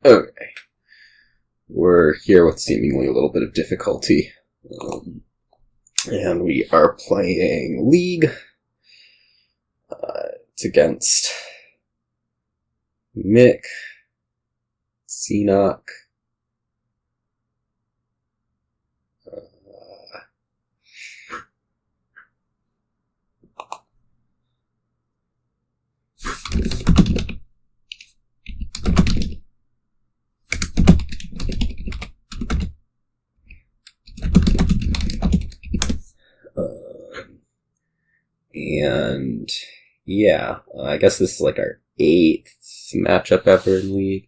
Okay. We're here with seemingly a little bit of difficulty. And we are playing League. It's against Mic Qsenoch. And yeah, I guess this is like our 8th matchup ever in League.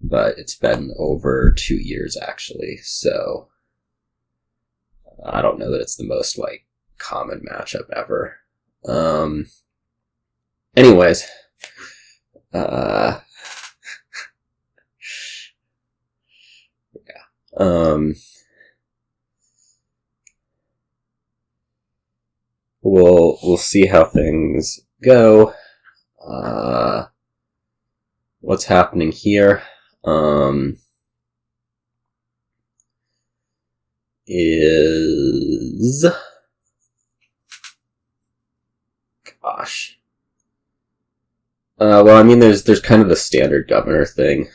But it's been over 2 years actually, so I don't know that it's the most like common matchup ever. Anyways, yeah. We'll see how things go. What's happening here is, gosh. Well, I mean, there's kind of the standard governor thing,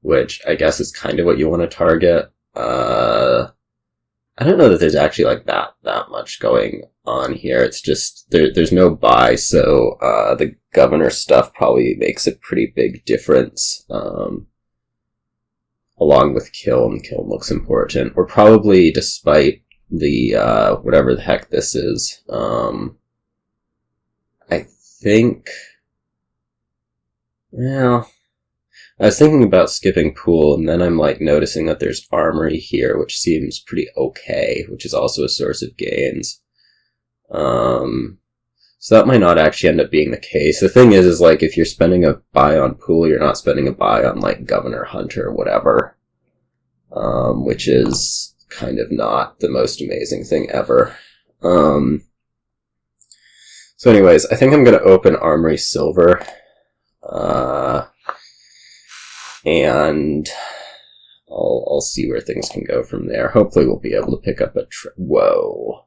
which I guess is kind of what you want to target. I don't know that there's actually like that much going on here. It's just there's no buy, so the governor stuff probably makes a pretty big difference. Along with Kiln looks important. Or probably, despite the whatever the heck this is, I think. Well, I was thinking about skipping pool, and then I'm like noticing that there's Armory here, which seems pretty okay, which is also a source of gains. So that might not actually end up being the case. The thing is like if you're spending a buy on pool, you're not spending a buy on like Governor Hunter or whatever, which is kind of not the most amazing thing ever. So anyways, I think I'm going to open Armory Silver. And I'll see where things can go from there. Hopefully we'll be able to pick up a whoa.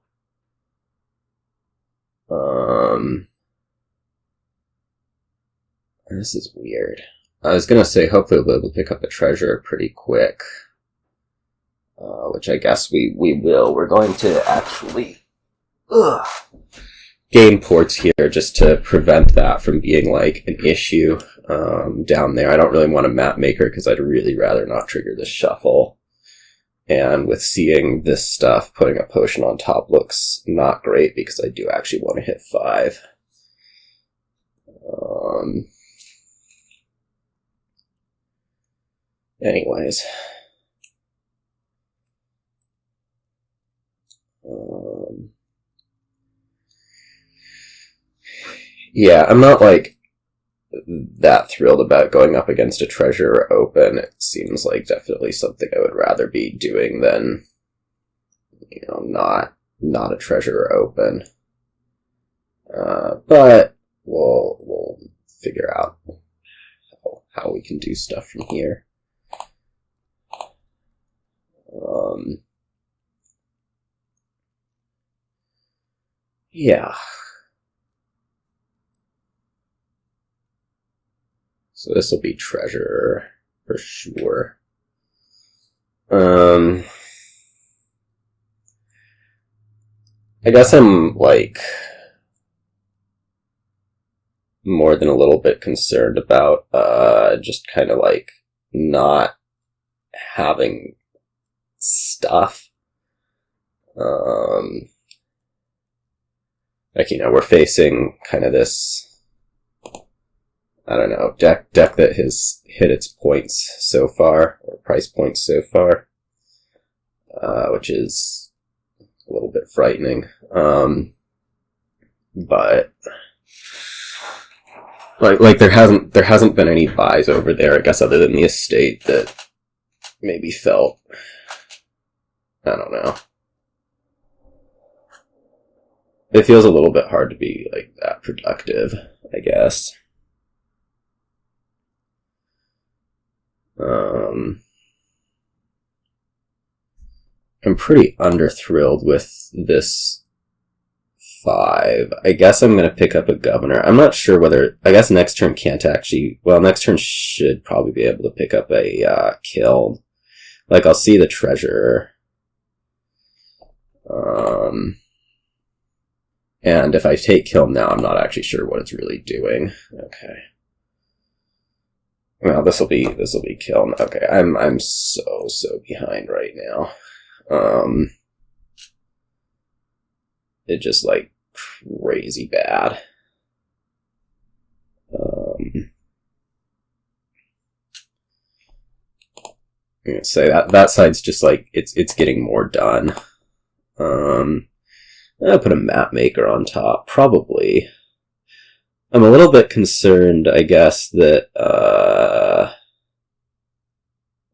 This is weird. I was gonna say hopefully we'll be able to pick up a treasure pretty quick. Which I guess we will. We're going to actually game ports here just to prevent that from being like an issue down there. I don't really want a Mapmaker because I'd really rather not trigger this shuffle. And with seeing this stuff, putting a potion on top looks not great because I do actually want to hit 5. Anyways. Yeah, I'm not like that thrilled about going up against a treasure open. It seems like definitely something I would rather be doing than, not a treasure open. But we'll figure out how we can do stuff from here. Yeah. So this will be treasure for sure. I guess I'm like more than a little bit concerned about just kind of like not having stuff. Like, we're facing kind of this, I don't know, deck that has hit its points so far, or price points so far, which is a little bit frightening. But like there hasn't been any buys over there, I guess, other than the estate that maybe felt, I don't know. It feels a little bit hard to be like that productive. I guess. I'm pretty underthrilled with this 5. I guess I'm going to pick up a governor. I'm not sure whether... I guess next turn can't actually... Well, next turn should probably be able to pick up a Kiln. Like, I'll see the treasurer. And if I take Kiln now, I'm not actually sure what it's really doing. Okay. Well, this will be Kiln. Okay, I'm so behind right now. It just like crazy bad. I'm gonna say that side's just like it's getting more done. I'll put a Mapmaker on top, probably. I'm a little bit concerned, I guess, that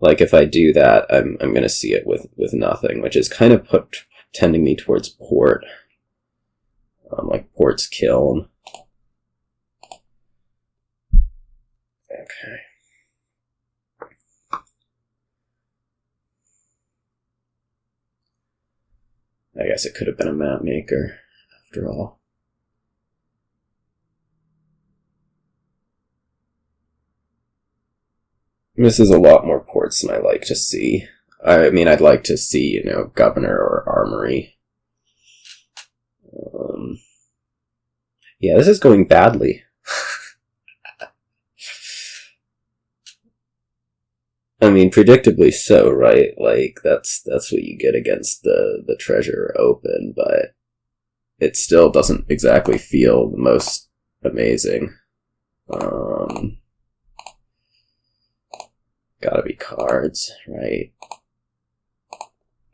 like if I do that, I'm gonna see it with nothing, which is kind of tending me towards port. Like port's Kiln. Okay. I guess it could have been a Mapmaker, after all. This is a lot more ports than I like to see. I mean, I'd like to see, Governor or Armory. Yeah, this is going badly. I mean, predictably so, right? Like, that's what you get against the Treasurer open, but it still doesn't exactly feel the most amazing. Gotta be cards, right?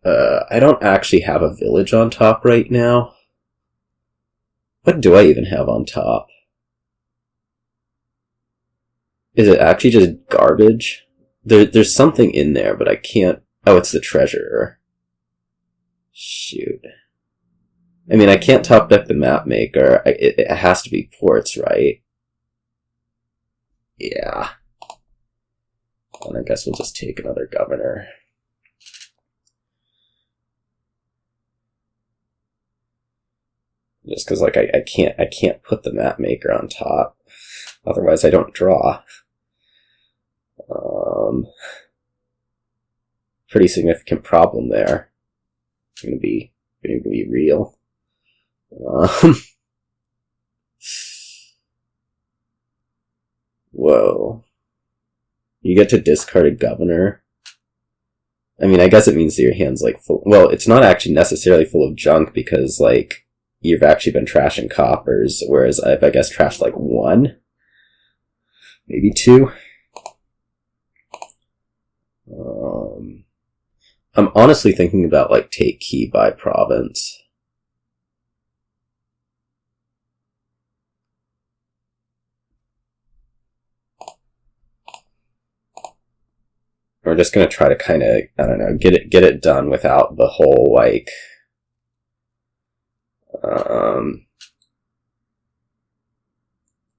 I don't actually have a village on top right now. What do I even have on top? Is it actually just garbage? There's something in there, but I can't... Oh, it's the treasurer. Shoot. I mean, I can't top deck the Mapmaker. It has to be ports, right? Yeah. And I guess we'll just take another governor. Just because, like, I can't put the Mapmaker on top. Otherwise, I don't draw. Pretty significant problem there. Gonna be real. Whoa. You get to discard a governor. I mean, I guess it means that your hand's, like, full... Well, it's not actually necessarily full of junk because, like, you've actually been trashing coppers, whereas I've, I guess, trashed, like, 1? Maybe 2? I'm honestly thinking about, like, take key by province. We're just gonna try to kind of, I don't know, get it done without the whole, like,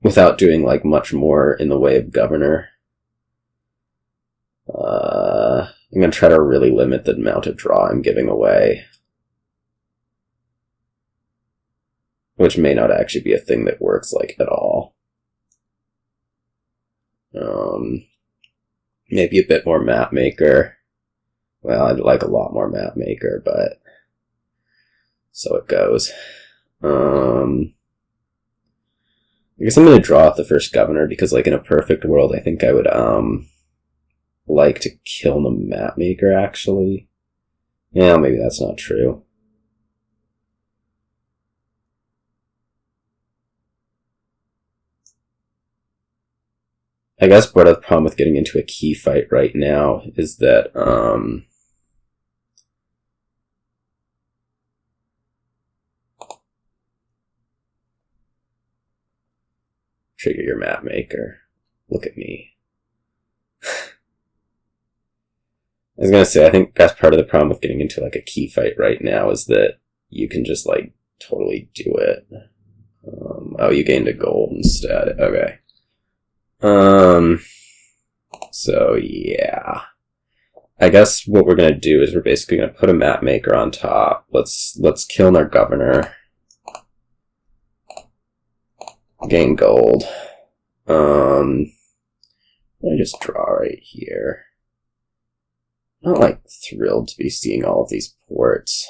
without doing, like, much more in the way of governor. I'm gonna try to really limit the amount of draw I'm giving away. Which may not actually be a thing that works, like, at all. Maybe a bit more Mapmaker. Well, I'd like a lot more Mapmaker, but... So it goes. I guess I'm gonna draw out the first governor, because, like, in a perfect world, I think I would, like to kill the Mapmaker, actually. Yeah, maybe that's not true. I guess part of the problem with getting into a key fight right now is that, trigger your Mapmaker. Look at me. I was gonna say, I think that's part of the problem with getting into, like, a key fight right now is that you can just, like, totally do it. Oh, you gained a gold instead. Okay. So yeah. I guess what we're gonna do is we're basically gonna put a Mapmaker on top. Let's Kiln our governor. Gain gold. Let me just draw right here. I'm not like thrilled to be seeing all of these ports.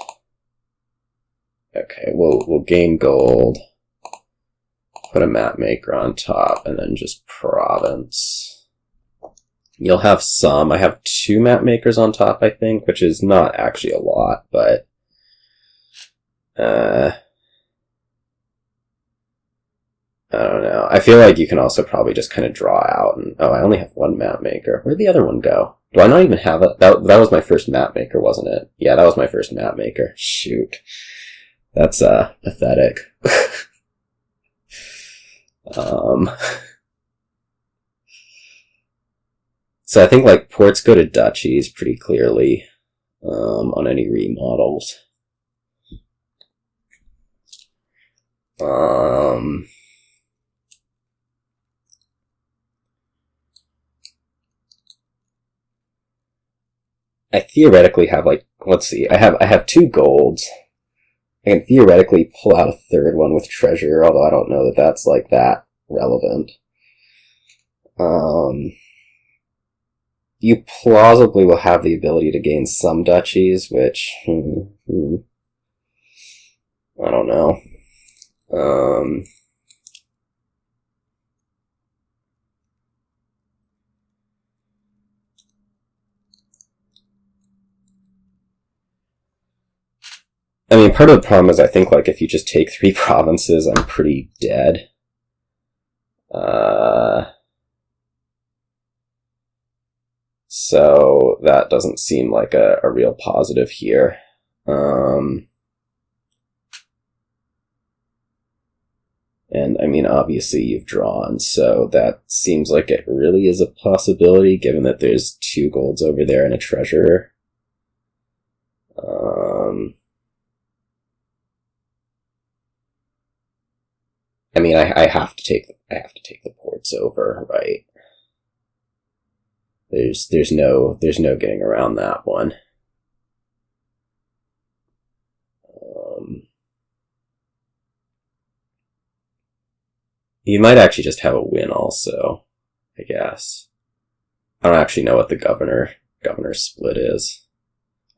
Okay, we'll gain gold. Put a Mapmaker on top, and then just province. You'll have some. I have 2 Mapmakers on top, I think, which is not actually a lot, but I don't know. I feel like you can also probably just kind of draw out and... Oh, I only have 1 Mapmaker. Where'd the other one go? Do I not even have it? That was my first Mapmaker, wasn't it? Yeah, that was my first Mapmaker. Shoot. That's, pathetic. So I think, like, ports go to duchies pretty clearly, on any remodels. I theoretically have, like, let's see, I have 2 golds. I can theoretically pull out a 3rd one with treasure, although I don't know that that's, like, that relevant. You plausibly will have the ability to gain some duchies, which, I don't know. I mean, part of the problem is I think, like, if you just take 3 provinces, I'm pretty dead. So that doesn't seem like a real positive here. And, I mean, obviously you've drawn, so that seems like it really is a possibility, given that there's 2 golds over there and a treasure. I mean, I have to take the ports over, right? There's no getting around that one. You might actually just have a win also, I guess. I don't actually know what the governor split is.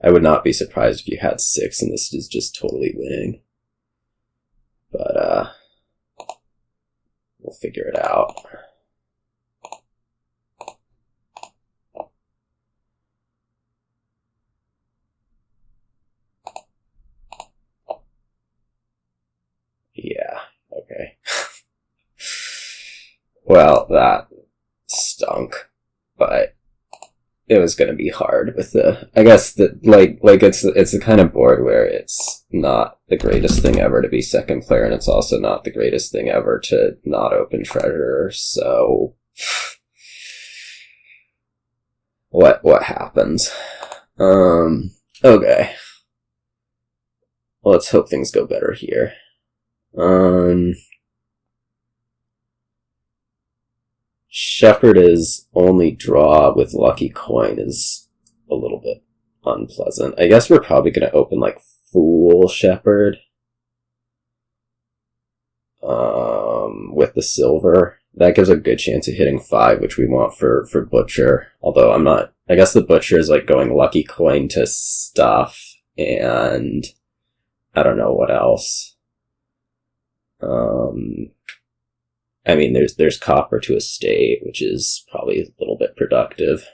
I would not be surprised if you had 6 and this is just totally winning. But, we'll figure it out. Yeah, okay. Well, that stunk, but it was going to be hard with the... I guess that like it's the kind of board where it's not the greatest thing ever to be second player, and it's also not the greatest thing ever to not open treasure. So what happens? Okay. Well, let's hope things go better here. Shepherd is only draw with lucky coin is a little bit unpleasant. I guess we're probably going to open like Fool Shepherd with the silver. That gives a good chance of hitting 5, which we want for Butcher. Although I'm not... I guess the Butcher is like going lucky coin to stuff, and I don't know what else. I mean, there's copper to estate, which is probably a little bit productive.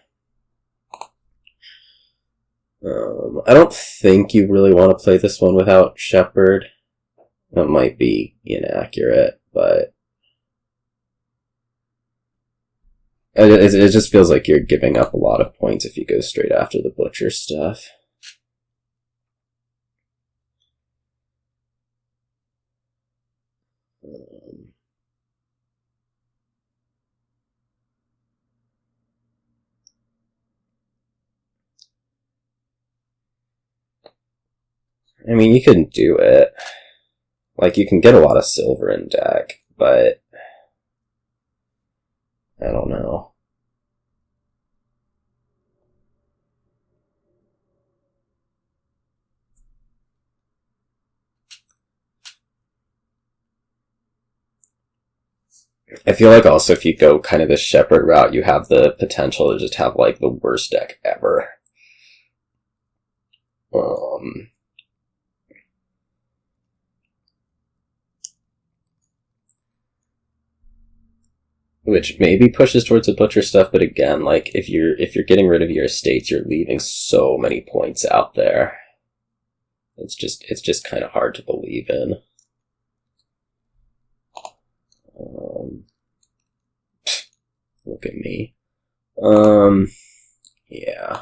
I don't think you really want to play this one without Shepherd. That might be inaccurate, but it just feels like you're giving up a lot of points if you go straight after the Butcher stuff. I mean, you can do it. Like, you can get a lot of silver in deck, but I don't know. I feel like also if you go kind of the shepherd route, you have the potential to just have like the worst deck ever. Which maybe pushes towards the butcher stuff, but again, like if you're getting rid of your estates, you're leaving so many points out there. It's just kind of hard to believe in. Look at me. Yeah.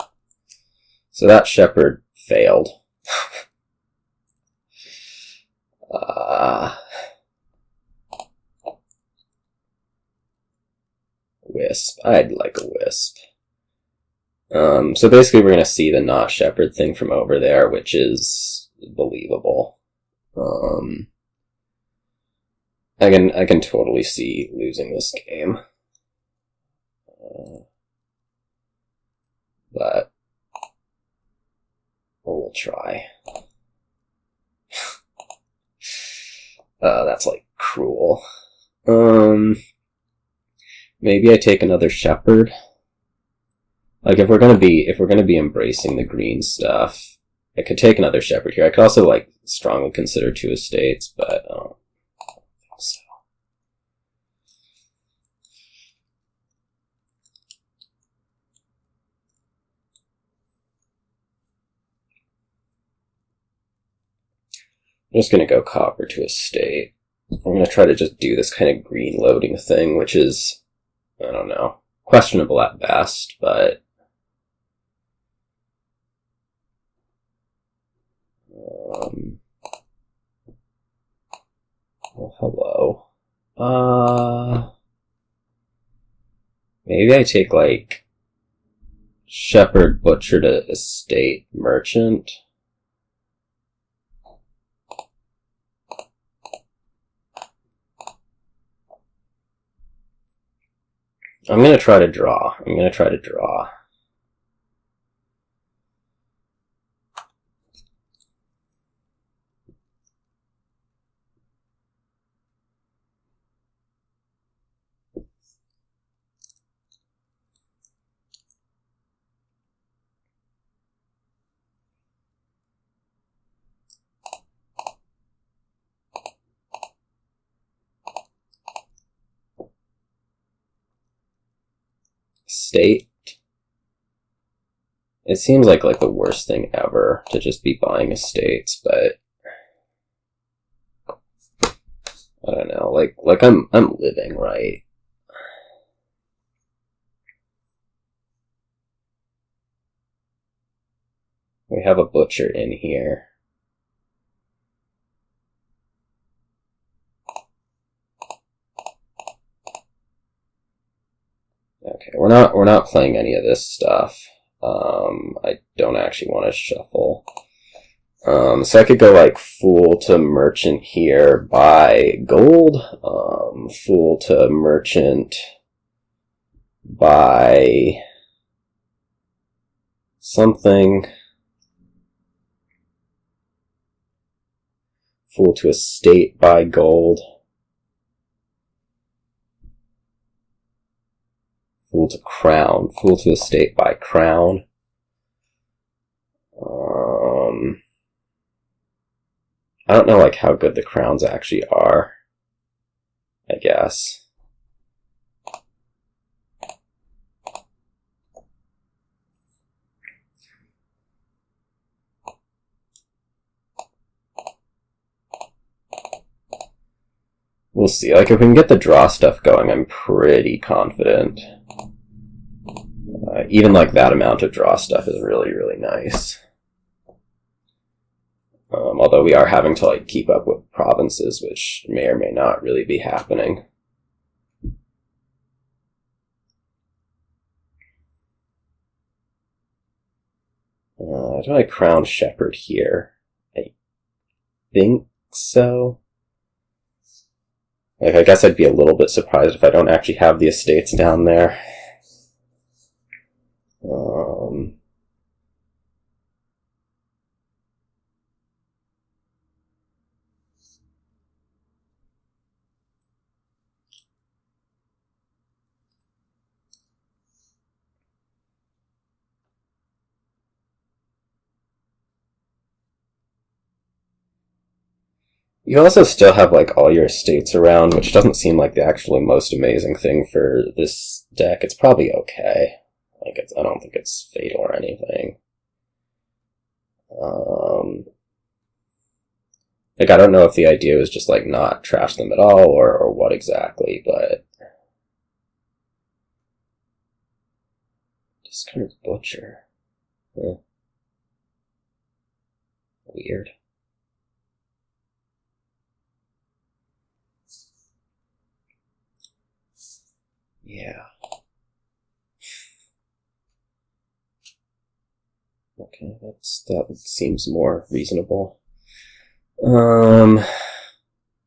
So that shepherd failed. Wisp. I'd like a wisp. So basically we're going to see the not shepherd thing from over there, which is believable. I can totally see losing this game. But we'll try. That's like cruel. Maybe I take another shepherd. Like if we're gonna be embracing the green stuff, I could take another shepherd here. I could also like strongly consider 2 estates, but I don't think so. I'm just gonna go copper to estate. I'm gonna try to just do this kind of green loading thing, which is, I don't know, questionable at best, but well, hello. Maybe I take like shepherd, butcher to estate, merchant. I'm going to try to draw. Estate. It seems like the worst thing ever to just be buying estates, but I don't know. Like I'm living, right? We have a butcher in here. Okay, we're not playing any of this stuff. I don't actually want to shuffle. So I could go like fool to merchant here, buy gold. Fool to merchant, buy something. Fool to estate, buy gold. Fool to crown. Fool to estate by crown. I don't know like how good the crowns actually are, I guess. We'll see. Like if we can get the draw stuff going, I'm pretty confident. Even like that amount of draw stuff is really, really nice. Although we are having to like keep up with provinces, which may or may not really be happening. Do I crown shepherd here? I think so. Like, I guess I'd be a little bit surprised if I don't actually have the estates down there. You also still have, like, all your estates around, which doesn't seem like the actually most amazing thing for this deck. It's probably okay. Like, I don't think it's fatal or anything. Like, I don't know if the idea was just, like, not trash them at all, or what exactly, but... Discard Butcher. Huh. Weird. Yeah. Okay, that seems more reasonable.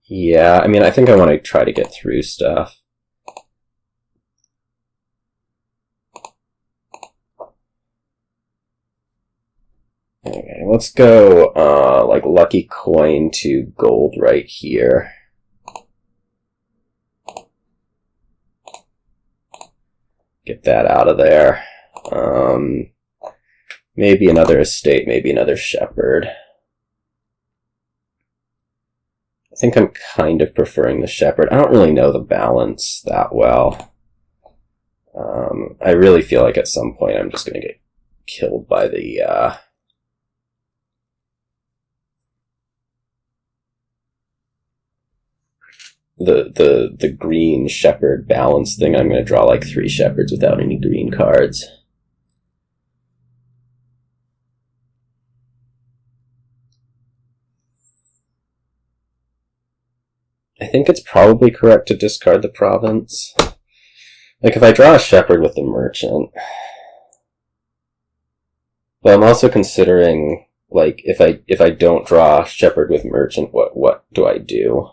Yeah, I mean, I think I want to try to get through stuff. Okay, let's go, like, lucky coin to gold right here. Get that out of there. Maybe another estate, maybe another shepherd. I think I'm kind of preferring the shepherd. I don't really know the balance that well. I really feel like at some point I'm just going to get killed by the green shepherd balance thing. I'm going to draw like 3 shepherds without any green cards. I think it's probably correct to discard the province. Like, if I draw a shepherd with the merchant... But I'm also considering, like, if I don't draw shepherd with merchant, what do I do?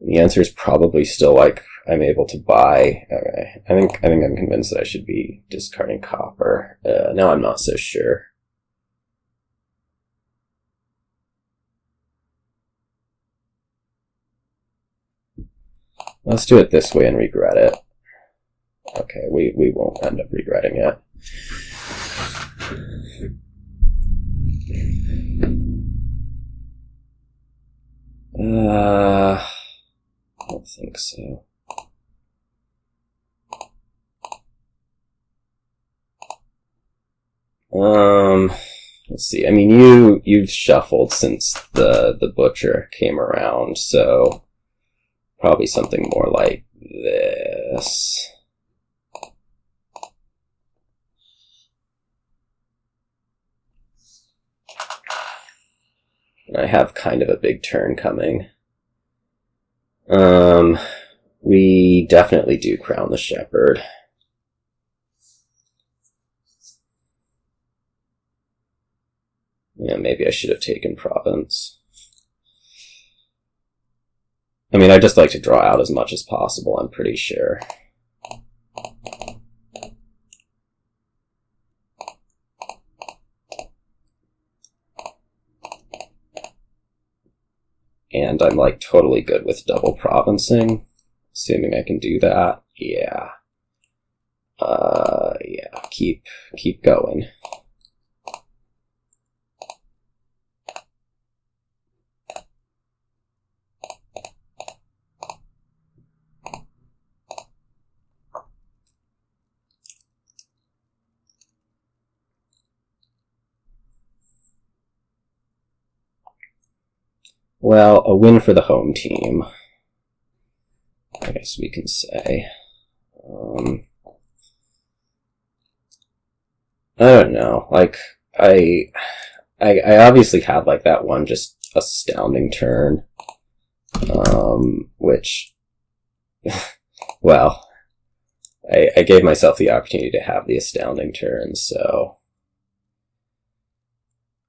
The answer is probably still, like, I'm able to buy... Okay, I think I'm convinced that I should be discarding copper. Now I'm not so sure. Let's do it this way and regret it. Okay, we won't end up regretting it. I don't think so. Let's see. I mean, you've shuffled since the butcher came around, so probably something more like this. And I have kind of a big turn coming. We definitely do crown the shepherd. Yeah, maybe I should have taken province. I mean, I just like to draw out as much as possible, I'm pretty sure. And I'm, like, totally good with double provincing, assuming I can do that. Yeah. Yeah, keep going. Well, a win for the home team, I guess we can say. I don't know. Like, I obviously had, like, that one just astounding turn, which, well, I gave myself the opportunity to have the astounding turn, so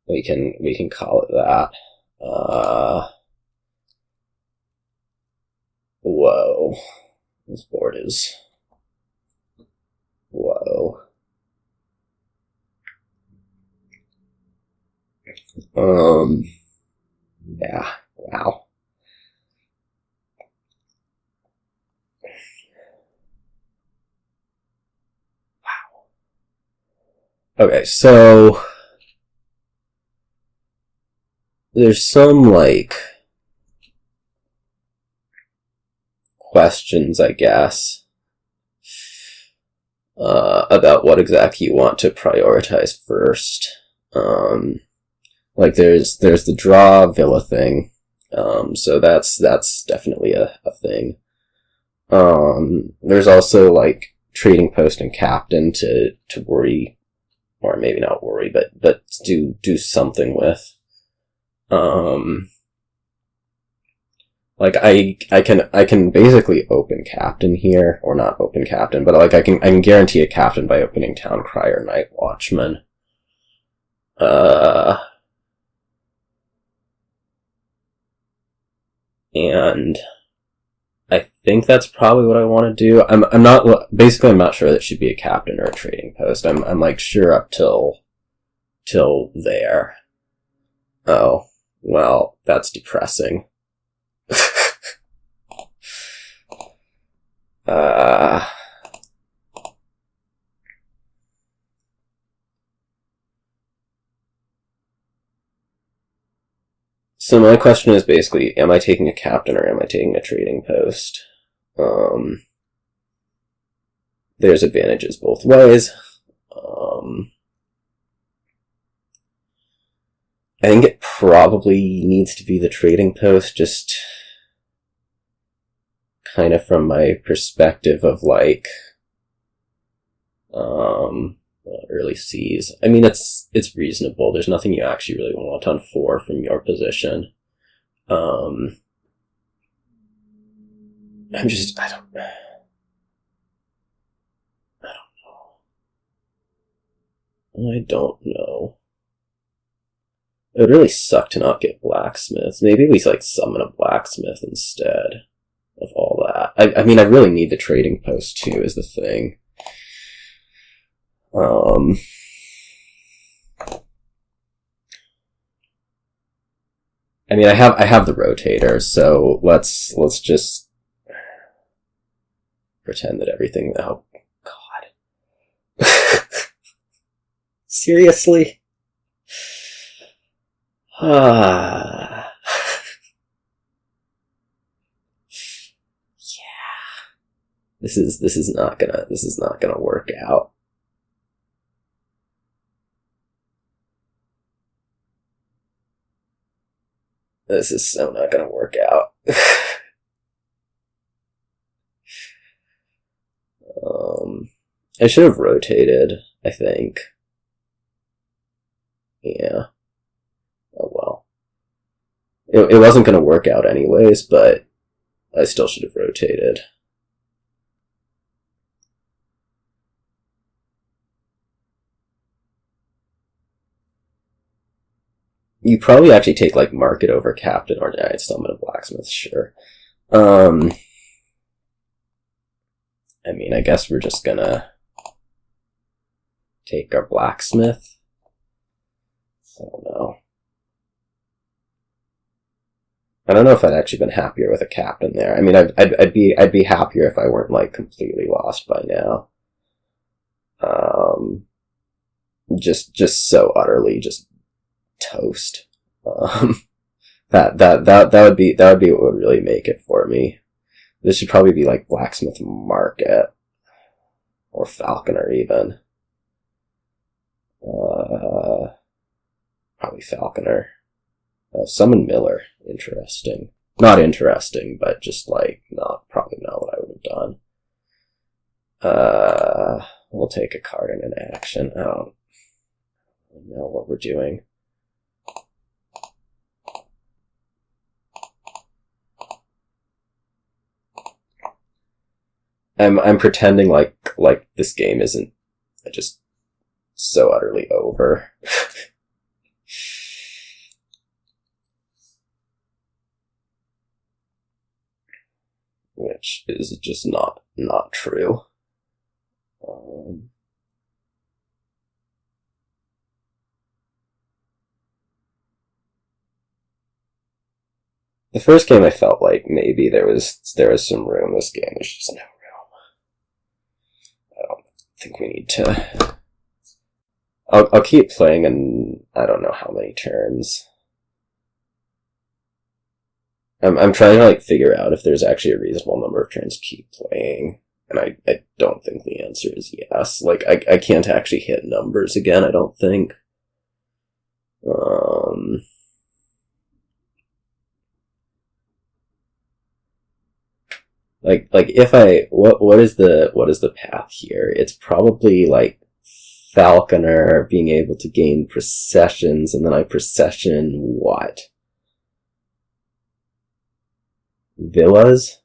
we can call it that. Whoa. This board is... Whoa. Yeah, wow. Okay, so there's some, like, questions, I guess, about what exactly you want to prioritize first. Like, there's the draw villa thing, so that's definitely a thing. There's also, like, trading post and captain to worry, or maybe not worry, but do something with. Like, I can basically open captain here, or not open captain, but like I can guarantee a captain by opening town crier, night watchman. And I think that's probably what I want to do. I'm not sure that should be a captain or a trading post. I'm like sure up till there. Oh, well, that's depressing. So my question is basically, am I taking a captain or am I taking a trading post? There's advantages both ways. I think it probably needs to be the trading post, just kind of from my perspective of, like, early seas. I mean, it's reasonable. There's nothing you actually really want on 4 from your position. I don't know. It would really suck to not get blacksmiths. Maybe we, like, summon a blacksmith instead of all that. I mean, I really need the trading post, too, is the thing. I mean, I have the rotator, so let's just pretend that everything... Oh, God. Seriously? Yeah. This is not gonna work out. This is so not gonna work out. I should have rotated, I think. Yeah. Oh well. It wasn't gonna work out anyways, but I still should have rotated. You probably actually take, like, market over captain, or I'd summon a blacksmith, sure. I mean, I guess we're just gonna take our blacksmith. I don't know if I'd actually been happier with a captain there. I mean, I'd be happier if I weren't, like, completely lost by now. Just so utterly just toast. That would be what would really make it for me. This should probably be like blacksmith market or falconer even. Probably falconer. Summon Miller. Interesting. Not interesting, but just like probably not what I would have done. We'll take a card in an action. I don't know what we're doing. I'm pretending like this game isn't just so utterly over. which is just not true. The first game I felt like maybe there was some room. This game there's just no room. I don't think we need to. I'll keep playing, and I don't know how many turns. I'm trying to figure out if there's actually a reasonable number of turns to keep playing, and I don't think the answer is yes. I can't actually hit numbers again, I don't think. If what is the path here? It's probably Falconer being able to gain processions, and then I procession what? Villas?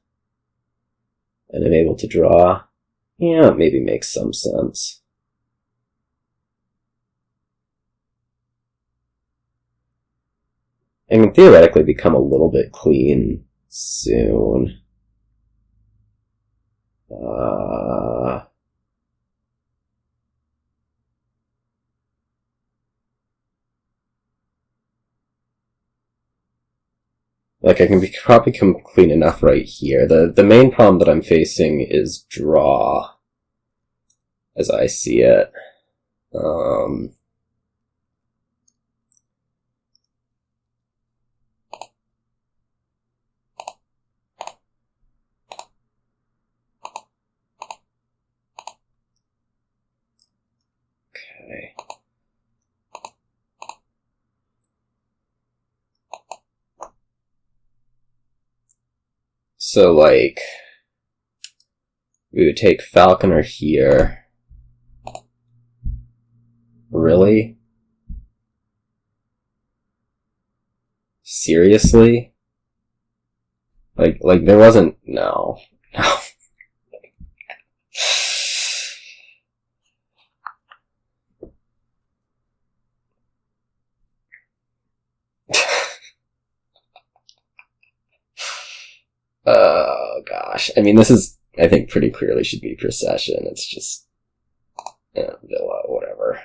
And I'm able to draw? Yeah, it maybe makes some sense. I can theoretically become a little bit clean soon. I can probably become clean enough right here. The main problem that I'm facing is draw, as I see it. Okay. So, we would take Falconer here. Really? Seriously? There wasn't... No. No. Oh, gosh. I mean, this is, I think, pretty clearly should be Procession. It's just... Villa, whatever.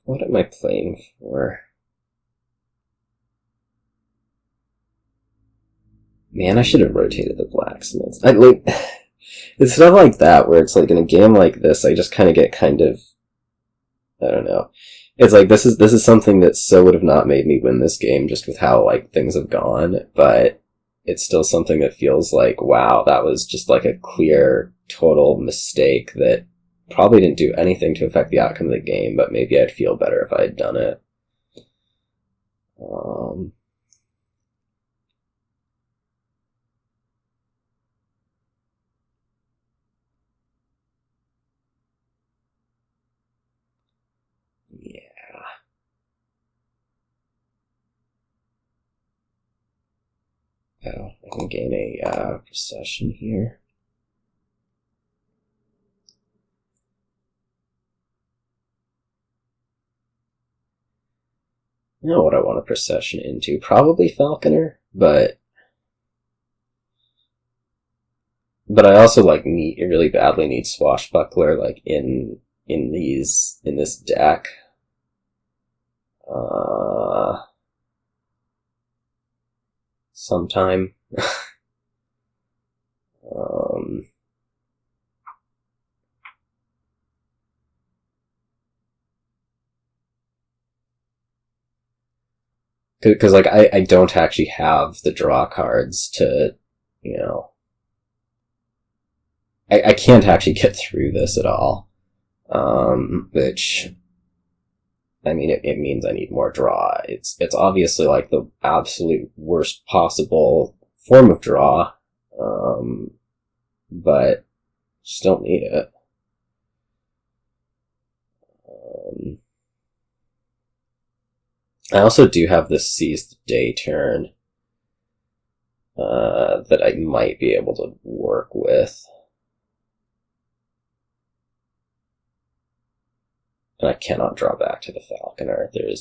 What am I playing for? Man, I should have rotated the blacksmiths. It's stuff like that where it's in a game like this, I just kind of get I don't know. It's this is something that so would have not made me win this game just with how things have gone, but it's still something that feels wow, that was just a clear total mistake that probably didn't do anything to affect the outcome of the game, but maybe I'd feel better if I had done it. Yeah. Oh, I can gain a procession here. I know what I want a procession into. Probably Falconer, but I also really badly need Swashbuckler in this deck. Sometime. Because I don't actually have the draw cards to, I can't actually get through this at all. Which, I mean, it means I need more draw. It's obviously the absolute worst possible form of draw, but just don't need it. I also do have this seize the day turn that I might be able to work with. And I cannot draw back to the Falconer. It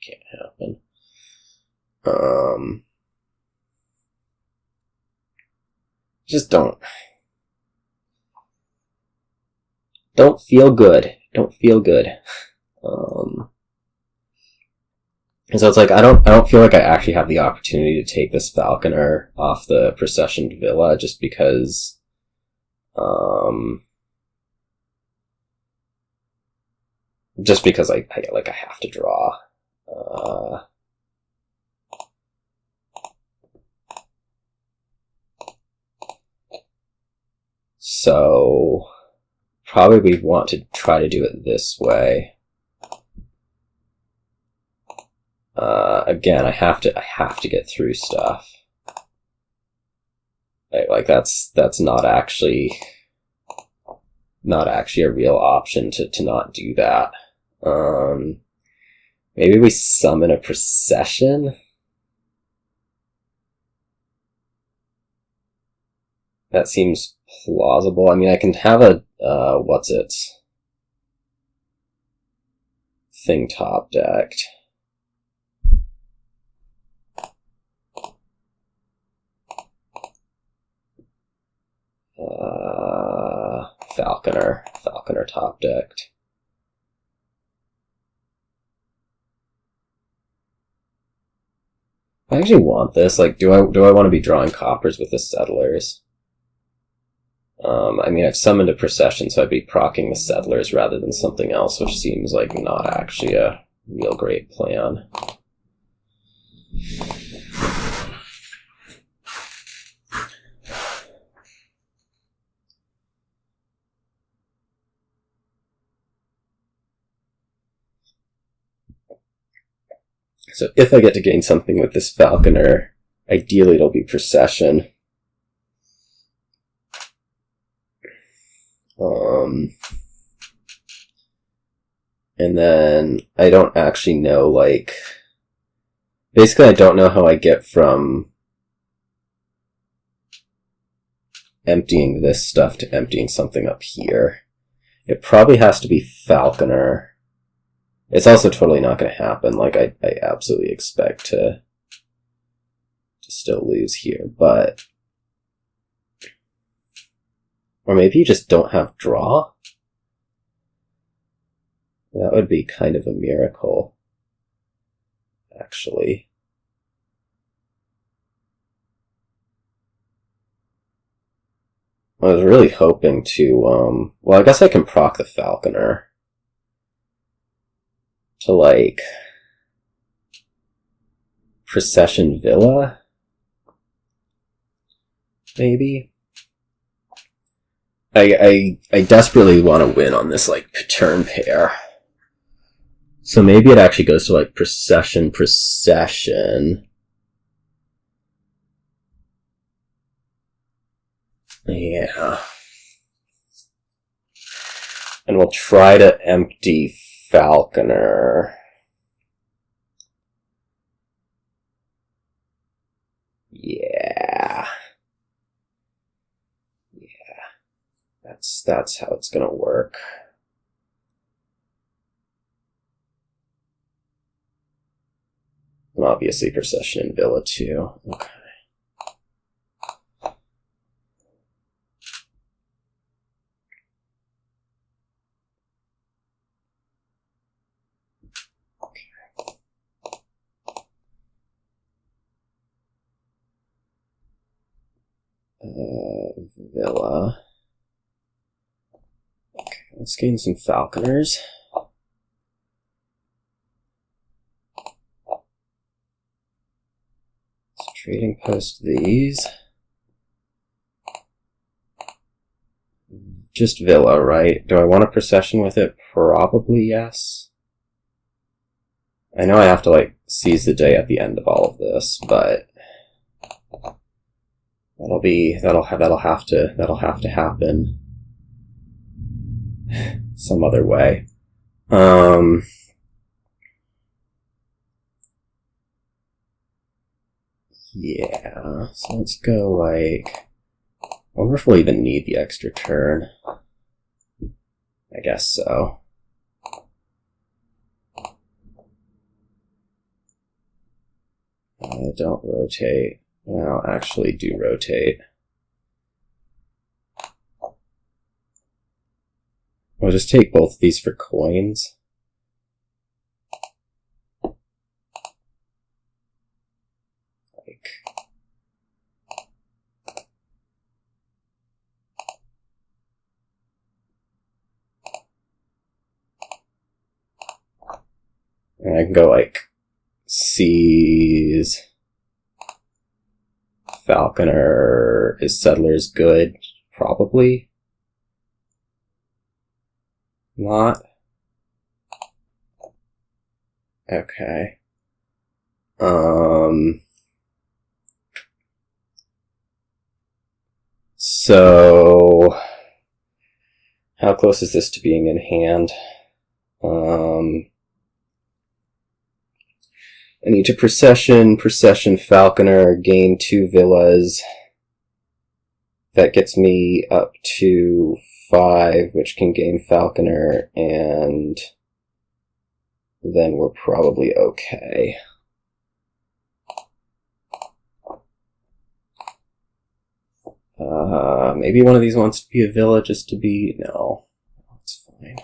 can't happen. Just don't feel good. Don't feel good. And so it's like I don't feel like I actually have the opportunity to take this Falconer off the Procession Villa just because I have to draw. So probably we'd want to try to do it this way. Again, I have to get through stuff. Like that's not actually a real option to not do that. Maybe we summon a Procession. That seems plausible. I mean, I can have a thing top decked. Falconer top decked. I actually want this. Like, do I want to be drawing coppers with the Settlers? I mean, I've summoned a Procession, so I'd be proccing the Settlers rather than something else, which seems like not actually a real great plan. So if I get to gain something with this Falconer, ideally it'll be Procession. And then I don't actually know, like, basically I don't know how I get from emptying this stuff to emptying something up here. It probably has to be Falconer. It's also totally not going to happen. Like, I absolutely expect to still lose here, but... Or maybe you just don't have draw? That would be kind of a miracle, actually. I was really hoping to, well, I guess I can proc the Falconer to, like, Procession Villa? Maybe? I desperately want to win on this, like, turn pair. So maybe it actually goes to, like, Procession. Yeah. And we'll try to empty Falconer. Yeah. That's how it's gonna work. And obviously Procession and Villa too. Okay. Villa. Okay, let's gain some Falconers. Let's trading post these. Just Villa, right? Do I want a Procession with it? Probably yes. I know I have to, like, sees the day at the end of all of this, but that'll have to happen some other way. Yeah, so let's go like, I wonder if we'll even need the extra turn. I guess so. Don't rotate. Well, actually do rotate. We'll just take both of these for coins. Like, and I can go like C's. Falconer. Is Settlers good? Probably not. Okay. So how close is this to being in hand? I need to Procession Falconer, gain 2 villas. That gets me up to 5, which can gain Falconer, and then we're probably okay. Maybe one of these wants to be a villa just to be... No, that's fine.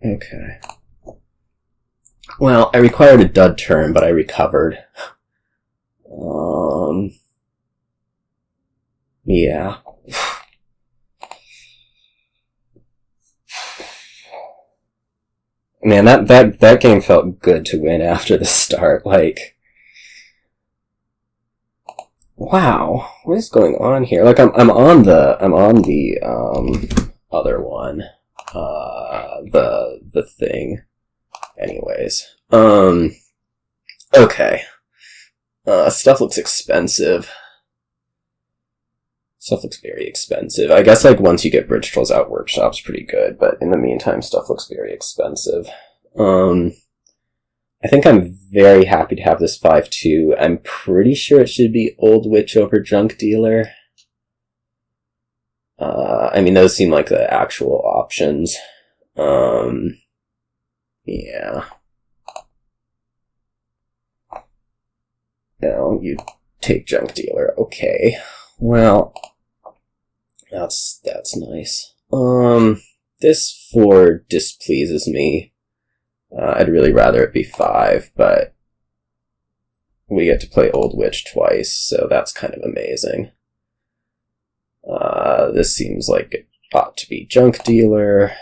Okay. Well, I required a dud turn, but I recovered. Yeah. Man, that game felt good to win after the start. Like, wow, what is going on here? Like, I'm on the other one. The thing. Anyways. Okay. Stuff looks expensive. Stuff looks very expensive. I guess, like, once you get Bridge Trolls out, Workshop's pretty good, but in the meantime, stuff looks very expensive. I think I'm very happy to have this 5-2. I'm pretty sure it should be Old Witch over Junk Dealer. I mean, those seem like the actual options. Yeah. No, you take Junk Dealer. Okay. Well, that's nice. This 4 displeases me. I'd really rather it be 5, but we get to play Old Witch twice, so that's kind of amazing. This seems like it ought to be Junk Dealer.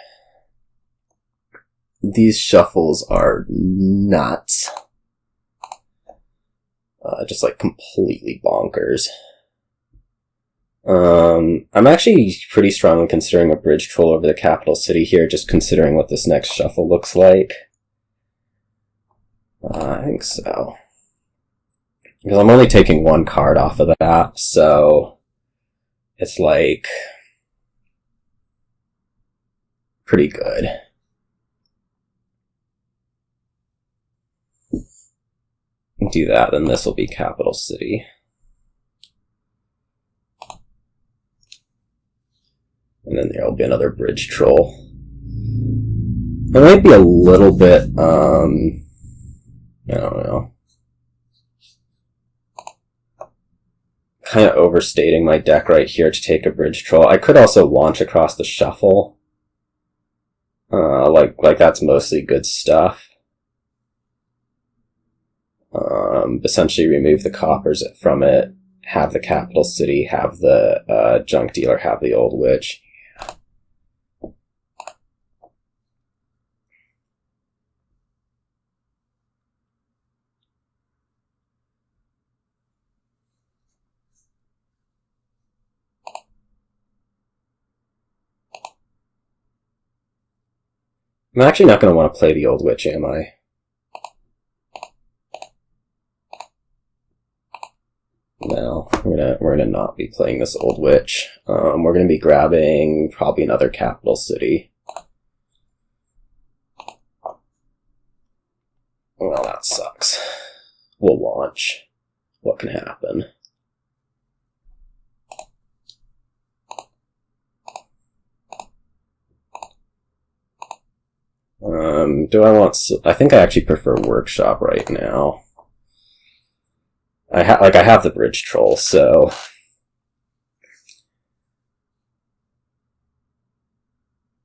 These shuffles are nuts. Just like completely bonkers. I'm actually pretty strongly considering a Bridge Troll over the capital city here, just considering what this next shuffle looks like. I think so. Because I'm only taking 1 card off of that, so it's like pretty good. Do that, then this will be capital city. And then there'll be another Bridge Troll. It might be a little bit, I don't know. Kind of overstating my deck right here to take a Bridge Troll. I could also launch across the shuffle. Like that's mostly good stuff. Essentially remove the coppers from it, have the capital city, have the Junk Dealer, have the Old Witch. I'm actually not going to want to play the Old Witch, am I? No, we're gonna not be playing this Old Witch. We're gonna be grabbing probably another capital city. Well, that sucks. We'll launch. What can happen? Do I want... I think I actually prefer Workshop right now. I have the Bridge Troll, so...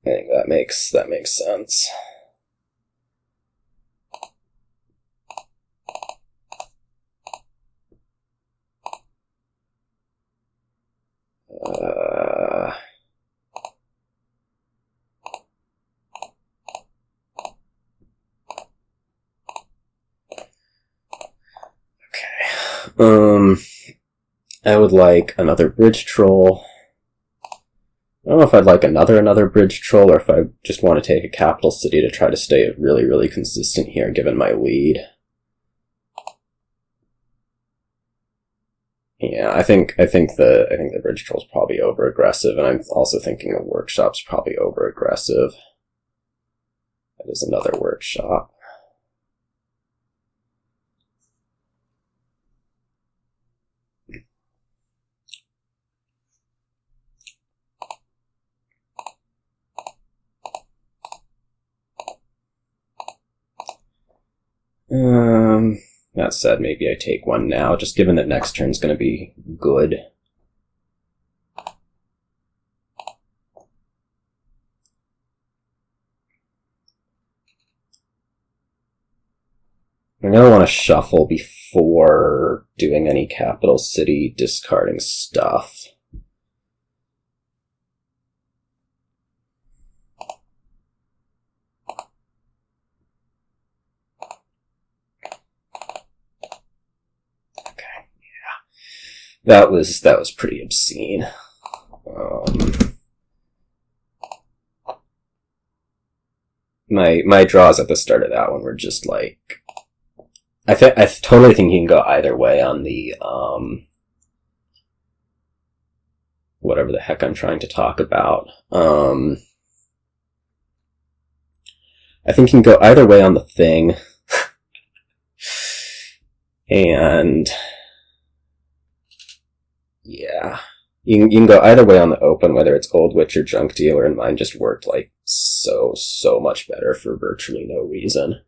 I think that makes sense. I would like another Bridge Troll. I don't know if I'd like another Bridge Troll, or if I just want to take a capital city to try to stay really, really consistent here, given my lead. Yeah, I think the Bridge Troll's probably over aggressive, and I'm also thinking a Workshop's probably over aggressive. That is another Workshop. That said, maybe I take one now, just given that next turn's going to be good. I'm going to want to shuffle before doing any capital city discarding stuff. That was pretty obscene. My draws at the start of that one were just like, I totally think you can go either way on the whatever the heck I'm trying to talk about. I think you can go either way on the thing, and yeah, you can go either way on the open, whether it's Old Witch or Junk Dealer, and mine just worked like so much better for virtually no reason.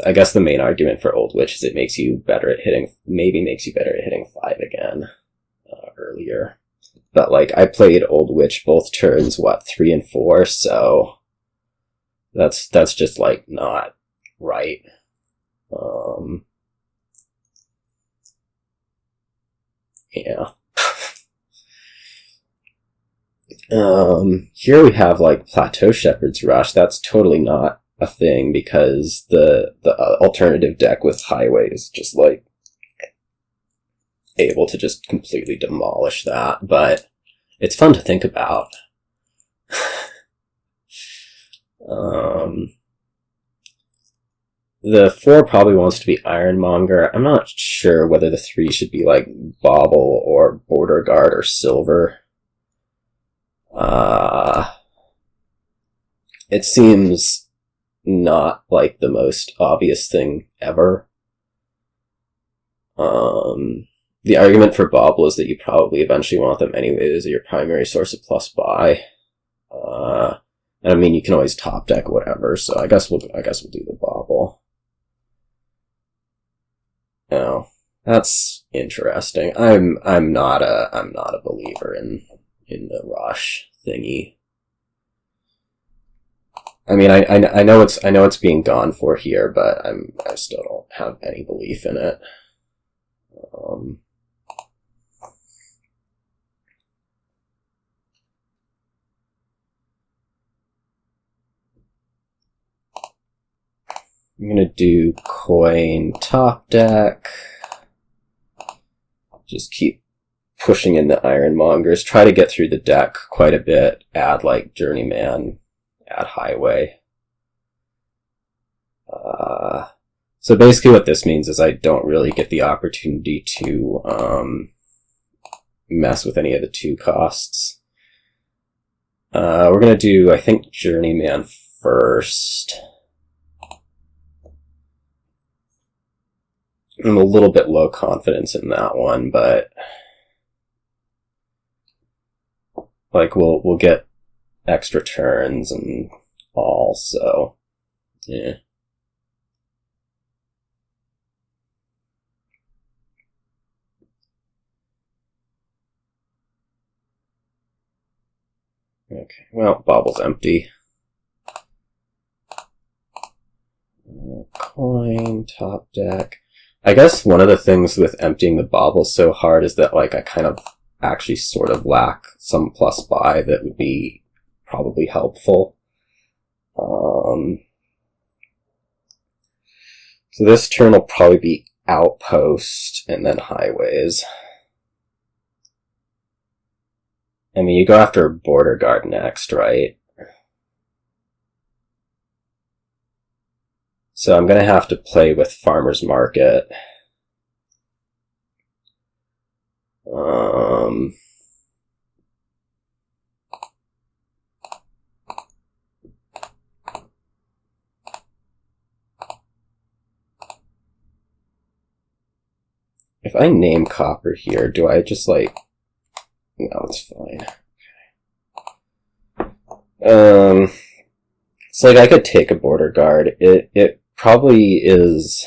I guess the main argument for Old Witch is it makes you better at hitting, maybe makes you better at hitting 5 again, earlier. But like, I played Old Witch both turns, 3 and 4, so that's just like not right. Yeah. Here we have like Plateau Shepherd's Rush. That's totally not a thing, because the alternative deck with Highway is just like able to just completely demolish that, but it's fun to think about. The 4 probably wants to be Ironmonger. I'm not sure whether the 3 should be like Bauble or Border Guard or Silver. It seems not like the most obvious thing ever. The argument for Bauble is that you probably eventually want them anyways as your primary source of plus buy. And I mean, you can always top deck whatever, so I guess we'll do the Bauble. Oh, that's interesting. I'm not a believer in the rush thingy. I mean, I know it's being gone for here, but I still don't have any belief in it. I'm gonna do coin top deck. Just keep pushing in the Ironmongers, try to get through the deck quite a bit, add like Journeyman, add Highway. So basically what this means is I don't really get the opportunity to mess with any of the 2 costs. We're going to do, I think, Journeyman first. I'm a little bit low confidence in that one, but like we'll get extra turns and all, so yeah. Okay, well, Bauble's empty. Coin, top deck. I guess one of the things with emptying the Bauble so hard is that, like, I kind of actually sort of lack some plus buy that would be probably helpful. So this turn will probably be Outpost and then Highways. I mean, you go after Border Guard next, right? So I'm going to have to play with Farmer's Market. If I name Copper here, do I just like... No, it's fine. Okay. It's like I could take a Border Guard. It probably is...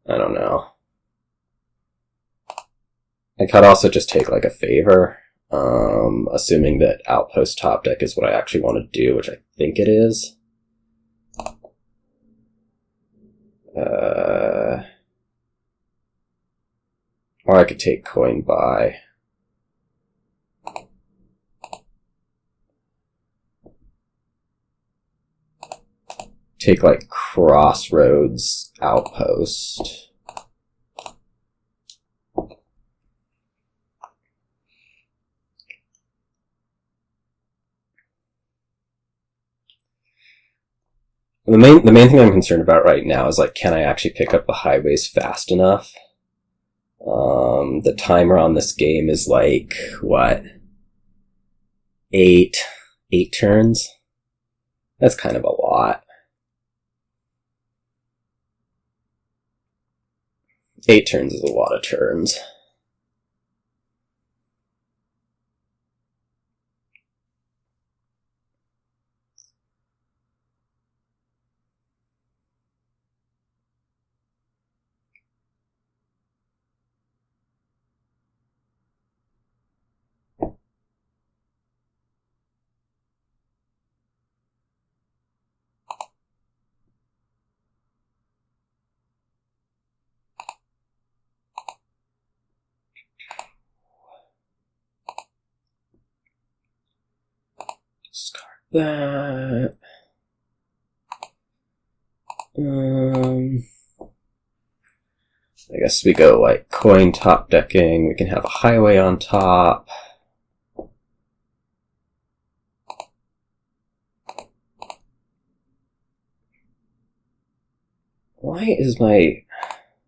I don't know. I could also just take like a favor, assuming that Outpost top deck is what I actually want to do, which I think it is. Or I could take coin buy. Take like Crossroads, Outpost. The main thing I'm concerned about right now is like, can I actually pick up the highways fast enough? The timer on this game is like, what? 8 turns? That's kind of a lot. 8 turns is a lot of turns. Discard that. I guess we go like coin top decking. We can have a highway on top. Why is my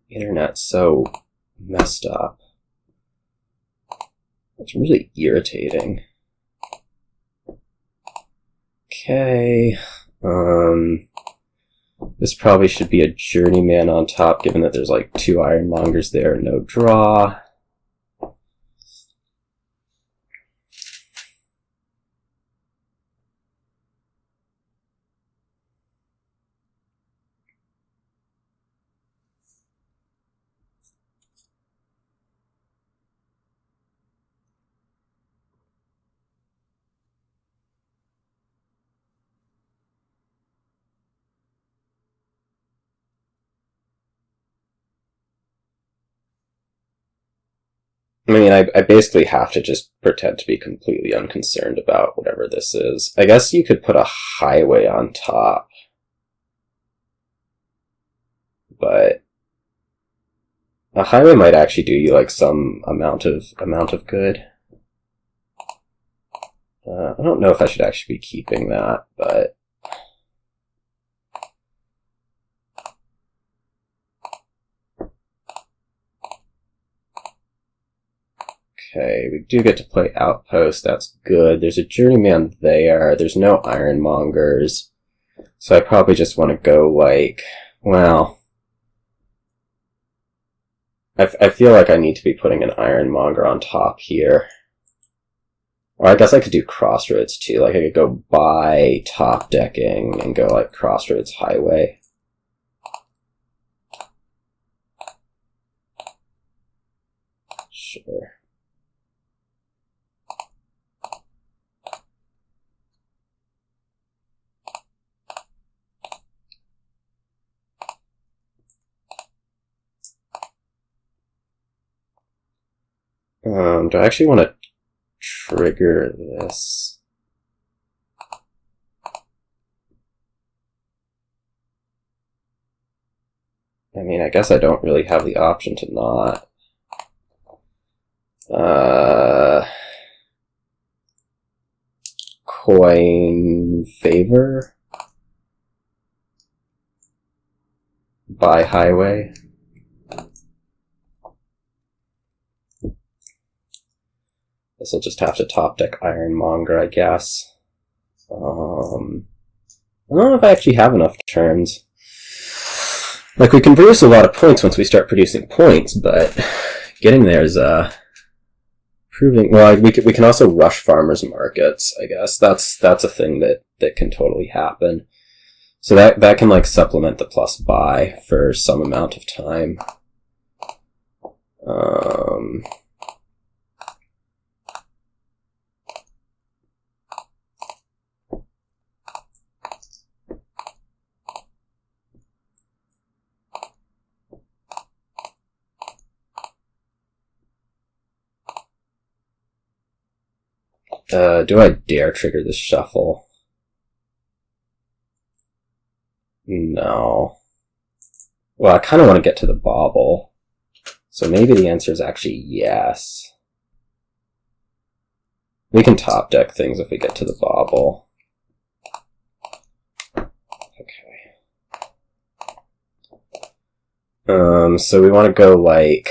internet so messed up? It's really irritating. Okay, this probably should be a Journeyman on top, given that there's like 2 Ironmongers there, no draw. I mean, I basically have to just pretend to be completely unconcerned about whatever this is. I guess you could put a highway on top. But A highway might actually do you like some amount of good. I don't know if I should actually be keeping that, but okay, we do get to play Outpost. That's good. There's a Journeyman there. There's no Ironmongers, so I probably just want to go like, well, I feel like I need to be putting an Ironmonger on top here. Or I guess I could do Crossroads too. Like I could go buy top decking and go like Crossroads Highway. Sure. Do I actually want to trigger this? I mean, I guess I don't really have the option to not. Coin favor? Buy highway? Guess I'll just have to top deck Ironmonger, I guess. I don't know if I actually have enough turns. Like, we can produce a lot of points once we start producing points, but getting there is, proving... Well, we can also rush farmers markets, I guess. That's a thing that can totally happen. So that can, like, supplement the plus buy for some amount of time. Do I dare trigger this shuffle? No. Well, I kind of want to get to the Bauble. So maybe the answer is actually yes. We can top deck things if we get to the Bauble. Okay. So we want to go like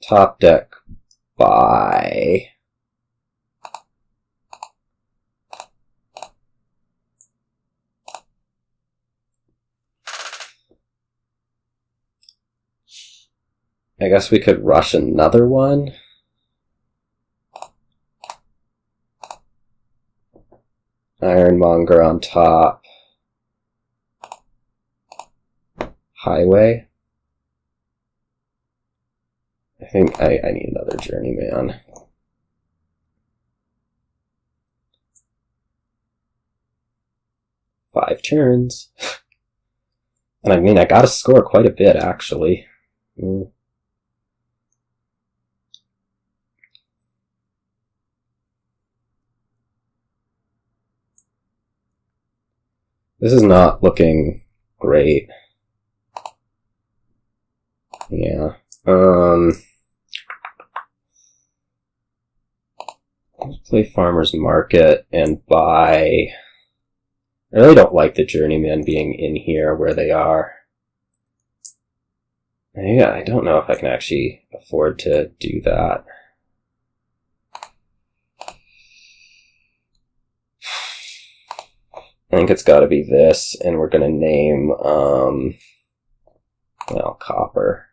top deck buy. I guess we could rush another one. Ironmonger on top. Highway. I think I need another Journeyman. Five turns. And I mean, I gotta score quite a bit, actually. This is not looking great. Yeah. Let's play Farmer's Market and buy... I really don't like the Journeyman being in here where they are. Yeah, I don't know if I can actually afford to do that. I think it's got to be this, and we're going to name, well, Copper.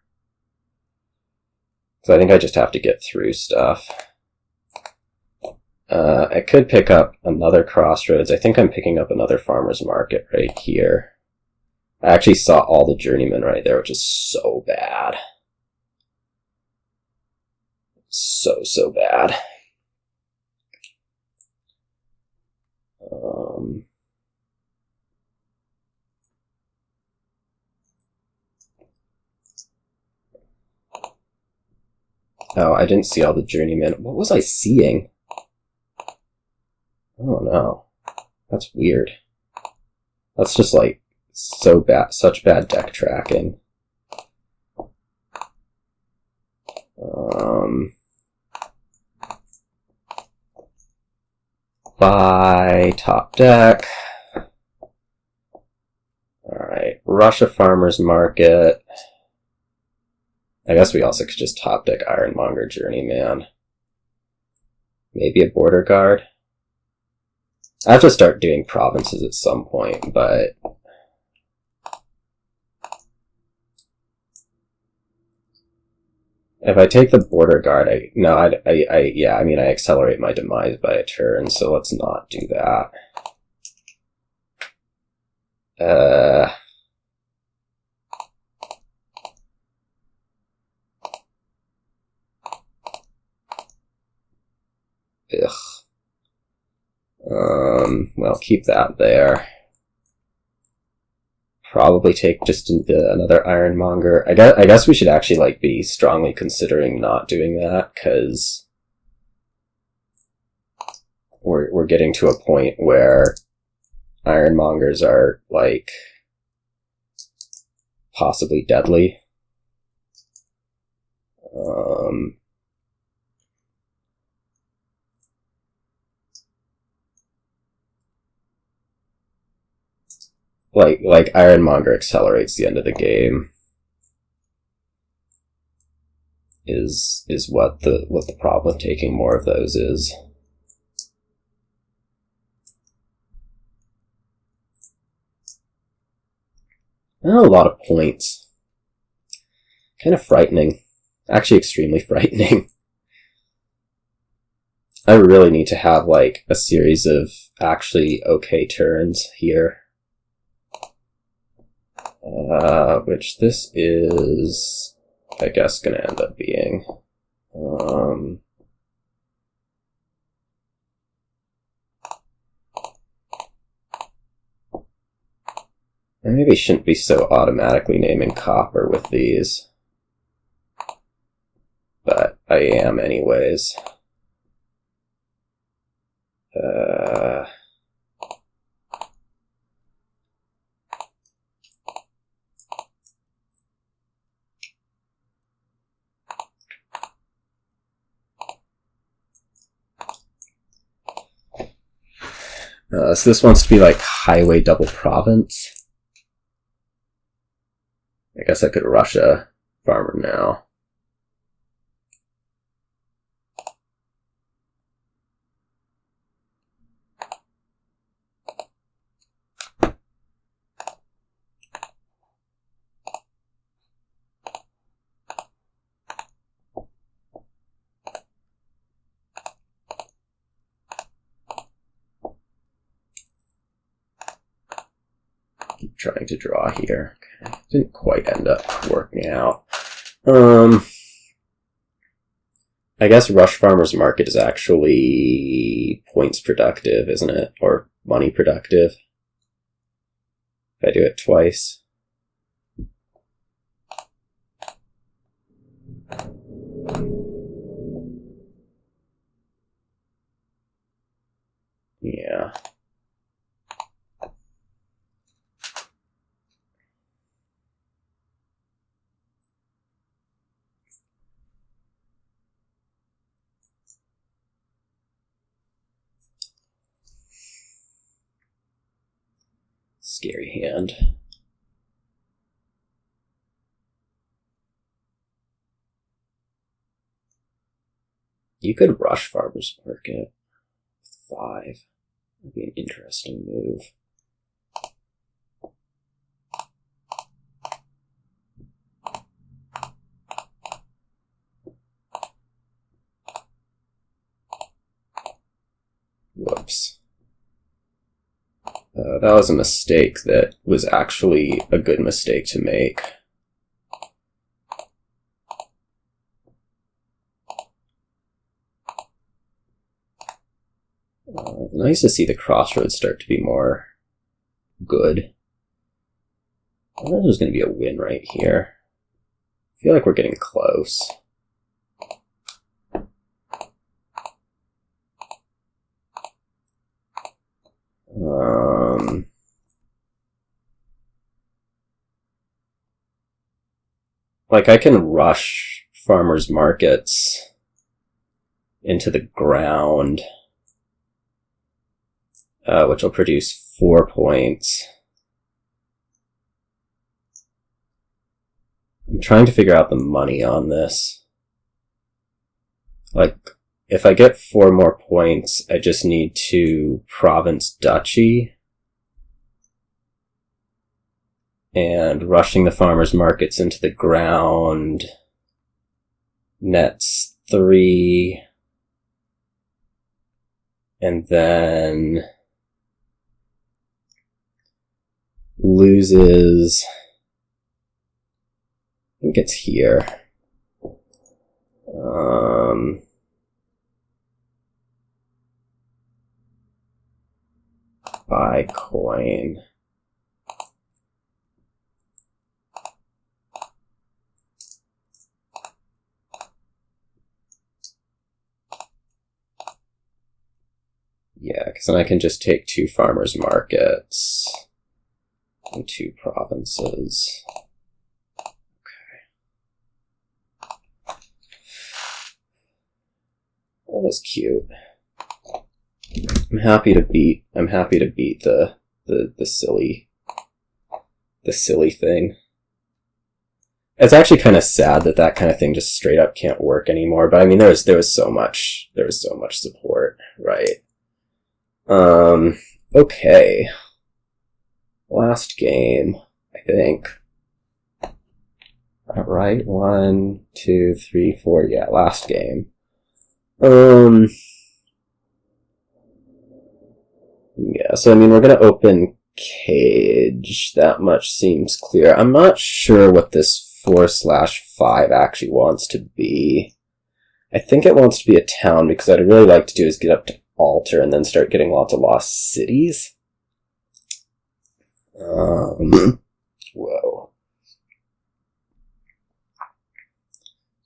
So I think I just have to get through stuff. I could pick up another Crossroads. I think I'm picking up another Farmer's Market right here. I actually saw all the Journeymen right there, which is so bad. So bad. Oh, I didn't see all the Journeymen. What was I seeing? Oh no. That's weird. That's just like so bad, such bad deck tracking. Buy top deck. Alright, rush a farmer's market. I guess we also could just top deck Ironmonger, Journeyman. Maybe a border guard. I have to start doing provinces at some point, but if I take the border guard, I accelerate my demise by a turn, so let's not do that. Well, keep that there. Probably take just another Ironmonger. I guess we should actually like be strongly considering not doing that, because we're getting to a point where Ironmongers are like possibly deadly. Like Ironmonger accelerates the end of the game is what the problem with taking more of those is. Oh, a lot of points. Kind of frightening. Actually extremely frightening. I really need to have like a series of actually okay turns here. Which this is, I guess, gonna end up being. I maybe shouldn't be so automatically naming copper with these. But I am anyways. So this wants to be like highway double province. I guess I could rush a farmer now. Trying to draw here. Okay. Didn't quite end up working out. I guess Rush Farmer's Market is actually points productive, isn't it? Or money productive. If I do it twice. Yeah. Scary hand. You could rush Farmer's Market with 5. That'd be an interesting move. Whoops. That was a mistake that was actually a good mistake to make. Nice to see the Crossroads start to be more good. I wonder if there's going to be a win right here. I feel like we're getting close. Like, I can rush farmers markets into the ground, which will produce 4 points. I'm trying to figure out the money on this. Like, if I get 4 more points, I just need to province duchy. And rushing the farmers markets into the ground nets 3. And then loses, I think it's here. Buy coin. Yeah, because then I can just take 2 farmers markets and 2 provinces. Okay. That was cute. I'm happy to beat the silly thing. It's actually kind of sad that that kind of thing just straight up can't work anymore. But I mean, there was so much support, right? Okay. Last game, I think. Alright, 1, 2, 3, 4, yeah, last game. Yeah, so I mean, we're gonna open Cage. That much seems clear. I'm not sure what this 4/5 actually wants to be. I think it wants to be a town, because what I'd really like to do is get up to Altar and then start getting lots of lost cities. Whoa.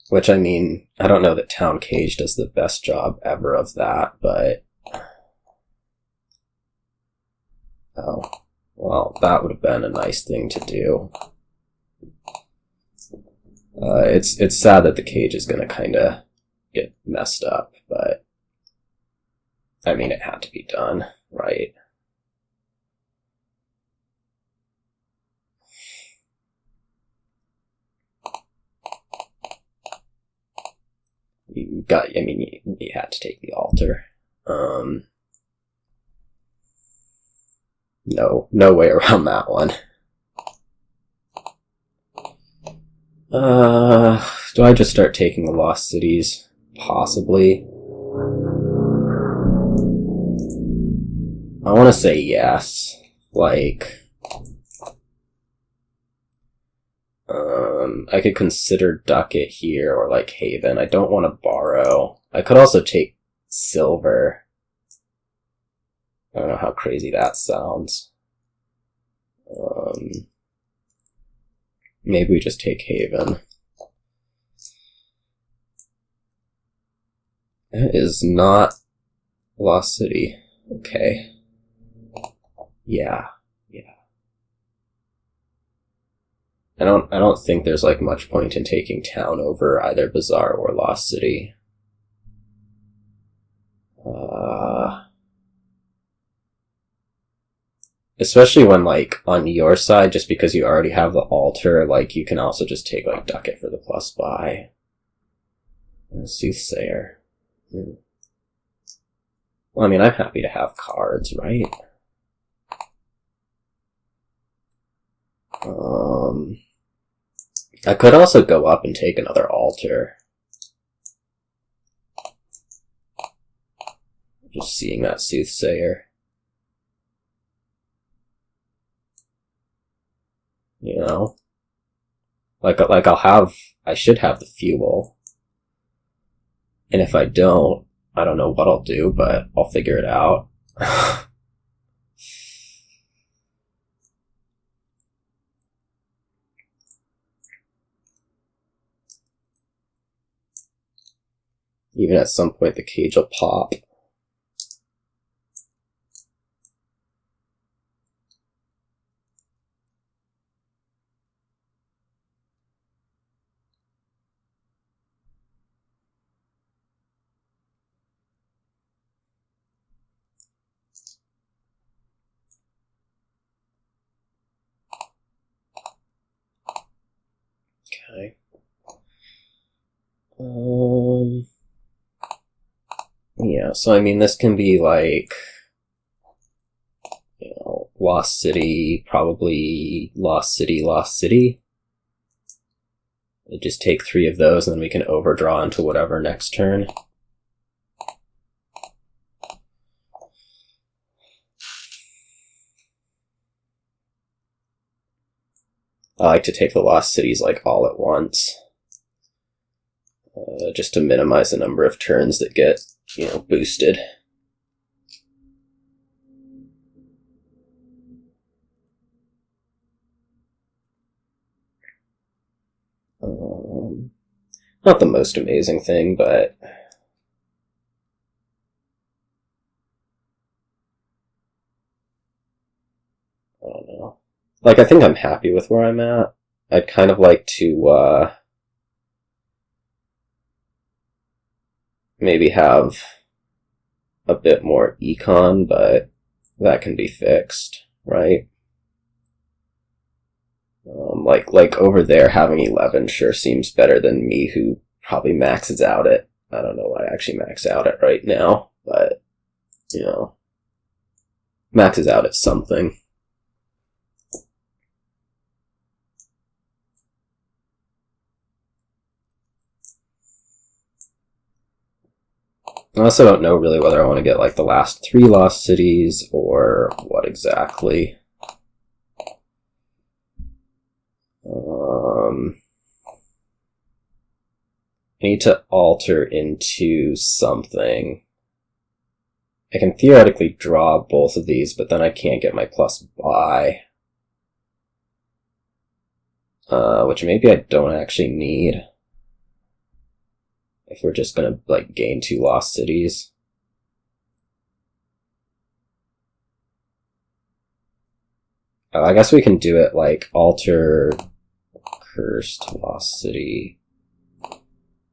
Which, I mean, I don't know that Town Cage does the best job ever of that, but... Oh, well, that would have been a nice thing to do. It's sad that the cage is gonna kinda get messed up, but... I mean, it had to be done, right? You had to take the altar. No way around that one. Do I just start taking the lost cities? Possibly. I want to say yes. Like, I could consider Ducat here, or like Haven. I don't want to borrow. I could also take silver. I don't know how crazy that sounds. Maybe we just take Haven. That is not Lost City. Okay. Yeah. I don't think there's like much point in taking town over either Bazaar or Lost City. Especially when, like, on your side, just because you already have the altar, like, you can also just take, like, Ducat for the plus buy. Soothsayer. Well, I mean, I'm happy to have cards, right? I could also go up and take another altar. Just seeing that Soothsayer. You know? I should have the fuel. And if I don't know what I'll do, but I'll figure it out. Even at some point the cage will pop. Okay. Yeah, so I mean, this can be like, you know, Lost City, probably Lost City, Lost City. We'll just take 3 of those, and then we can overdraw into whatever next turn. I like to take the Lost Cities like all at once, just to minimize the number of turns that get, you know, boosted. Not the most amazing thing, but I don't know. Like, I think I'm happy with where I'm at. I'd kind of like to, maybe have a bit more econ, but that can be fixed, right? Like over there, having 11 sure seems better than me, who probably maxes out at, I don't know what I actually max out at right now, but, you know, maxes out at something. I also don't know really whether I want to get like the last 3 Lost Cities or what exactly. I need to alter into something. I can theoretically draw both of these, but then I can't get my plus buy. Which maybe I don't actually need. If we're just gonna, like, gain 2 Lost Cities. Oh, I guess we can do it, like, alter Cursed Lost City.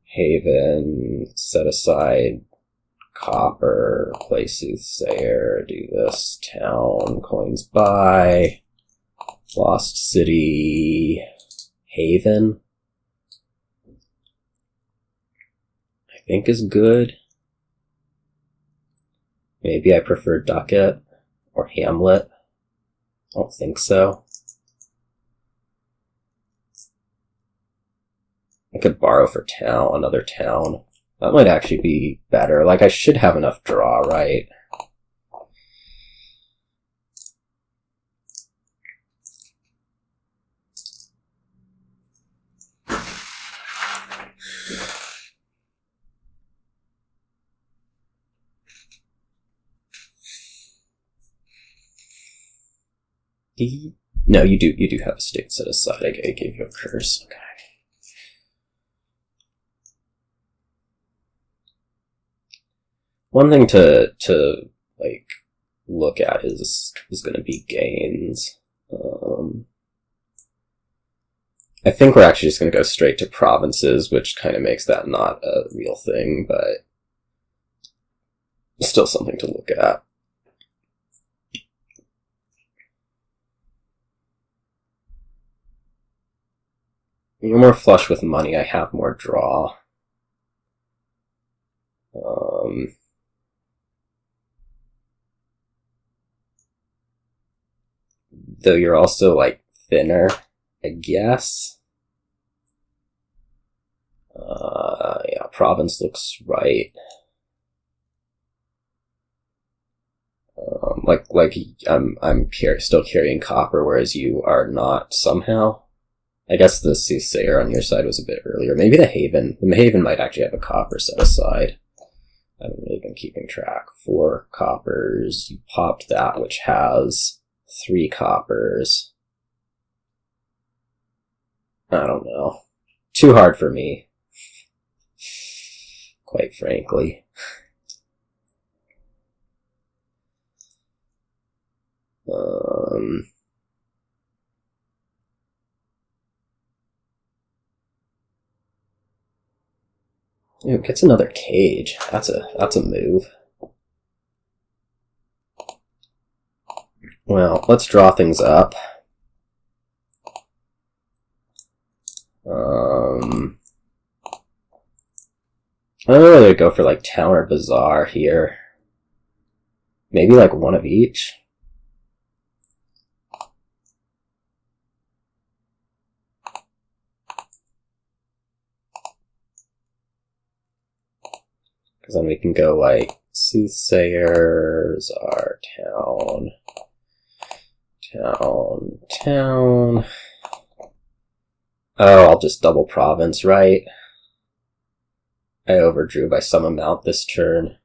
Haven, set aside copper, play Soothsayer, do this, town, coins buy, Lost City, Haven, I think is good. Maybe I prefer Ducat or Hamlet. I don't think so. I could borrow for town, another town. That might actually be better. Like, I should have enough draw, right? No, you do have a state set aside. I gave you a curse. Okay. One thing to like look at is going to be gains. I think we're actually just going to go straight to provinces, which kind of makes that not a real thing, but still something to look at. You're more flush with money. I have more draw. Though you're also, like, thinner, I guess. Yeah, province looks right. I'm still carrying copper, whereas you are not somehow. I guess the Soothsayer on your side was a bit earlier. Maybe the Haven. The Haven might actually have a copper set aside. I haven't really been keeping track. 4 coppers. You popped that, which has 3 coppers. I don't know. Too hard for me. Quite frankly. Ooh, gets another cage. That's a move. Well, let's draw things up. I don't know whether to go for like town or bazaar here. Maybe like one of each. Because then we can go like Soothsayer, Bazaar, town, town, town. Oh, I'll just double province, right? I overdrew by some amount this turn.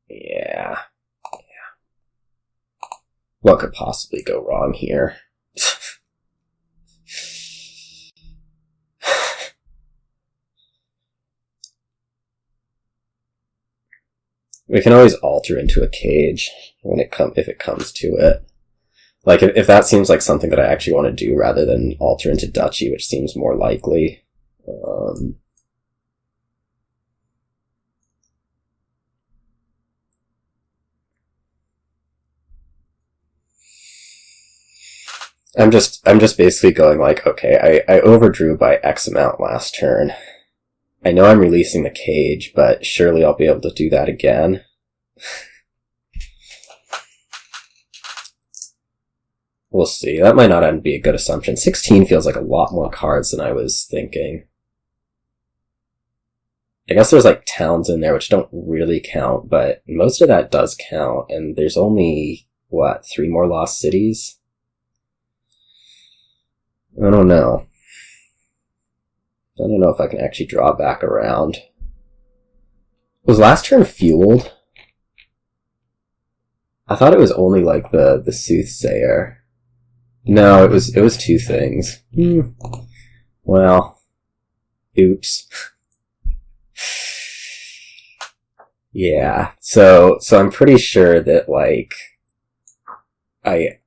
Yeah. What could possibly go wrong here? We can always alter into a cage when if it comes to it. Like, if that seems like something that I actually want to do rather than alter into duchy, which seems more likely. I'm just basically going like, okay, I overdrew by X amount last turn. I know I'm releasing the cage, but surely I'll be able to do that again. We'll see. That might not be a good assumption. 16 feels like a lot more cards than I was thinking. I guess there's like towns in there which don't really count, but most of that does count, and there's only, what, 3 more lost cities? I don't know. I don't know if I can actually draw back around. Was last turn fueled? I thought it was only like the Soothsayer. No, it was 2 things. Well, oops. Yeah. So I'm pretty sure that like I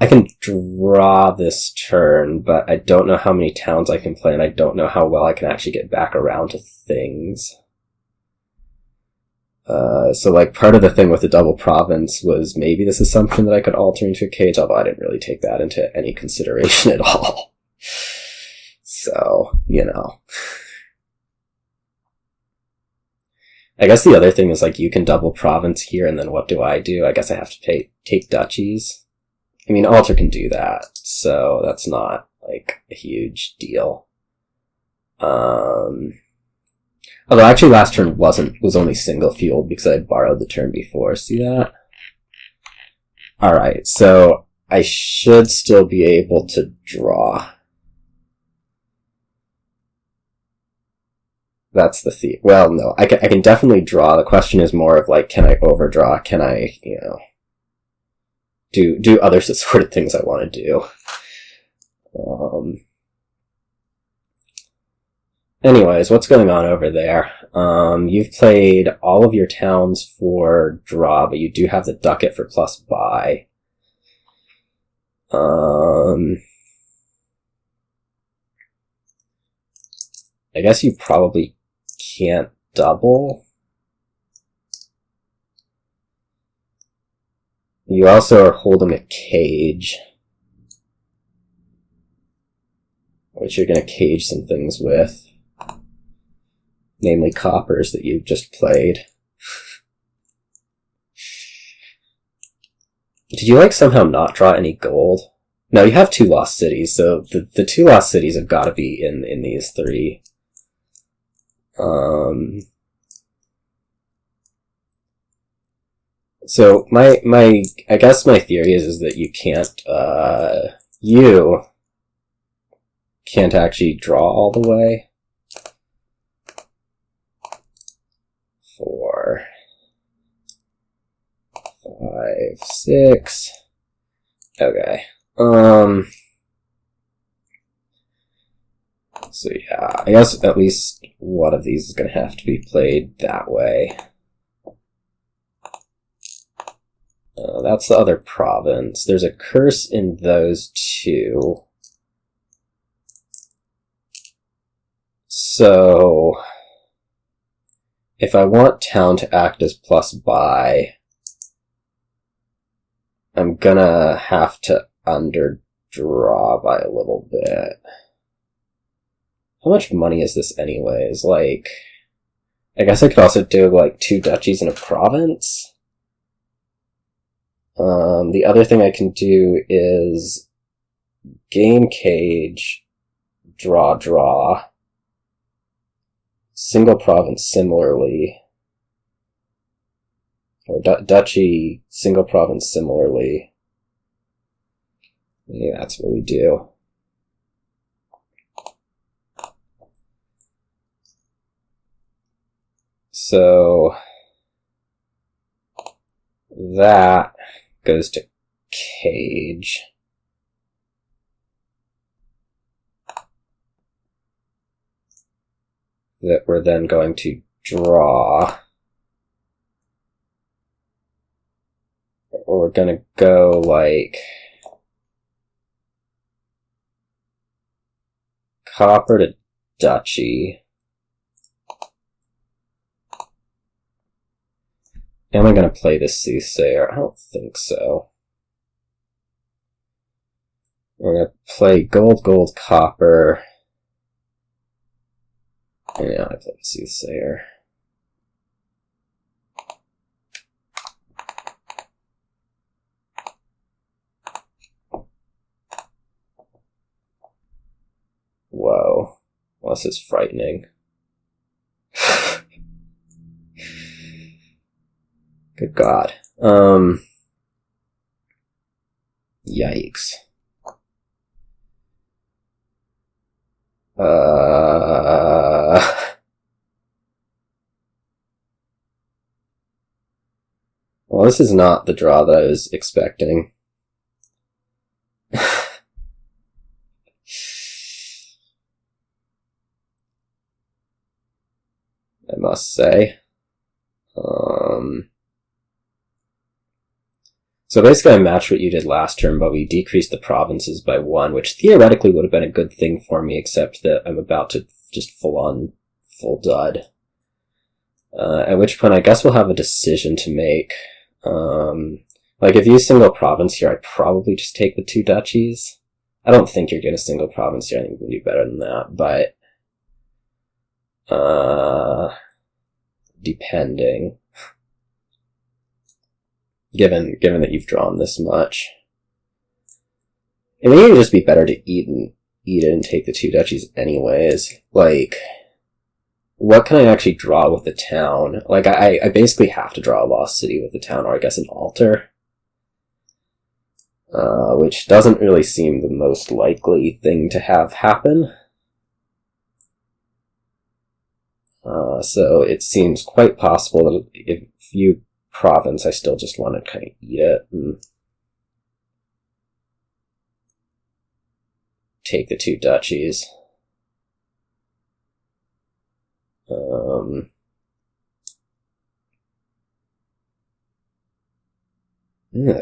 can draw this turn, but I don't know how many towns I can play, and I don't know how well I can actually get back around to things. So like part of the thing with the double province was maybe this assumption that I could alter into a cage, although I didn't really take that into any consideration at all. So, you know. I guess the other thing is like you can double province here, and then what do? I guess I have to take duchies. I mean, alter can do that, so that's not like a huge deal. Although actually last turn was only single fueled because I had borrowed the turn before. See that? Alright, so I should still be able to draw. That's the well, no, I can definitely draw. The question is more of like, can I overdraw? Can I, you know, do other sort of things I want to do? Anyways, what's going on over there? You've played all of your towns for draw, but you do have the Ducat for plus buy. I guess you probably can't double. You also are holding a cage, which you're going to cage some things with. Namely coppers that you've just played. Did you like somehow not draw any gold? No, you have 2 lost cities, so the 2 lost cities have got to be in these 3. So I guess my theory is that you can't actually draw all the way. 4, 5, 6. Okay. So yeah, I guess at least one of these is going to have to be played that way. That's the other province. There's a curse in those 2. So if I want town to act as plus buy, I'm gonna have to underdraw by a little bit. How much money is this anyways? Like, I guess I could also do, like, 2 duchies in a province. The other thing I can do is game cage, draw, single province similarly, or duchy, single province similarly. Yeah, that's what we do. So that goes to cage. That we're then going to draw. Or we're going to go like copper to duchy. Am I going to play this Soothsayer? I don't think so. We're going to play gold, copper. Yeah, I play the Soothsayer. Whoa. Well, this is frightening. Good God. Yikes. Well, this is not the draw that I was expecting. I must say. So basically I matched what you did last turn, but we decreased the provinces by 1, which theoretically would have been a good thing for me, except that I'm about to just full dud. At which point I guess we'll have a decision to make. Like if you single province here, I'd probably just take the 2 duchies. I don't think you're going to single province here, I think we can do better than that, but depending. Given that you've drawn this much. I mean, it would just be better to eat it and take the 2 duchies anyways. Like, what can I actually draw with the town? Like, I basically have to draw a lost city with the town, or I guess an altar. Which doesn't really seem the most likely thing to have happen. So it seems quite possible that if you province, I still just want to kind of eat it and take the 2 duchies.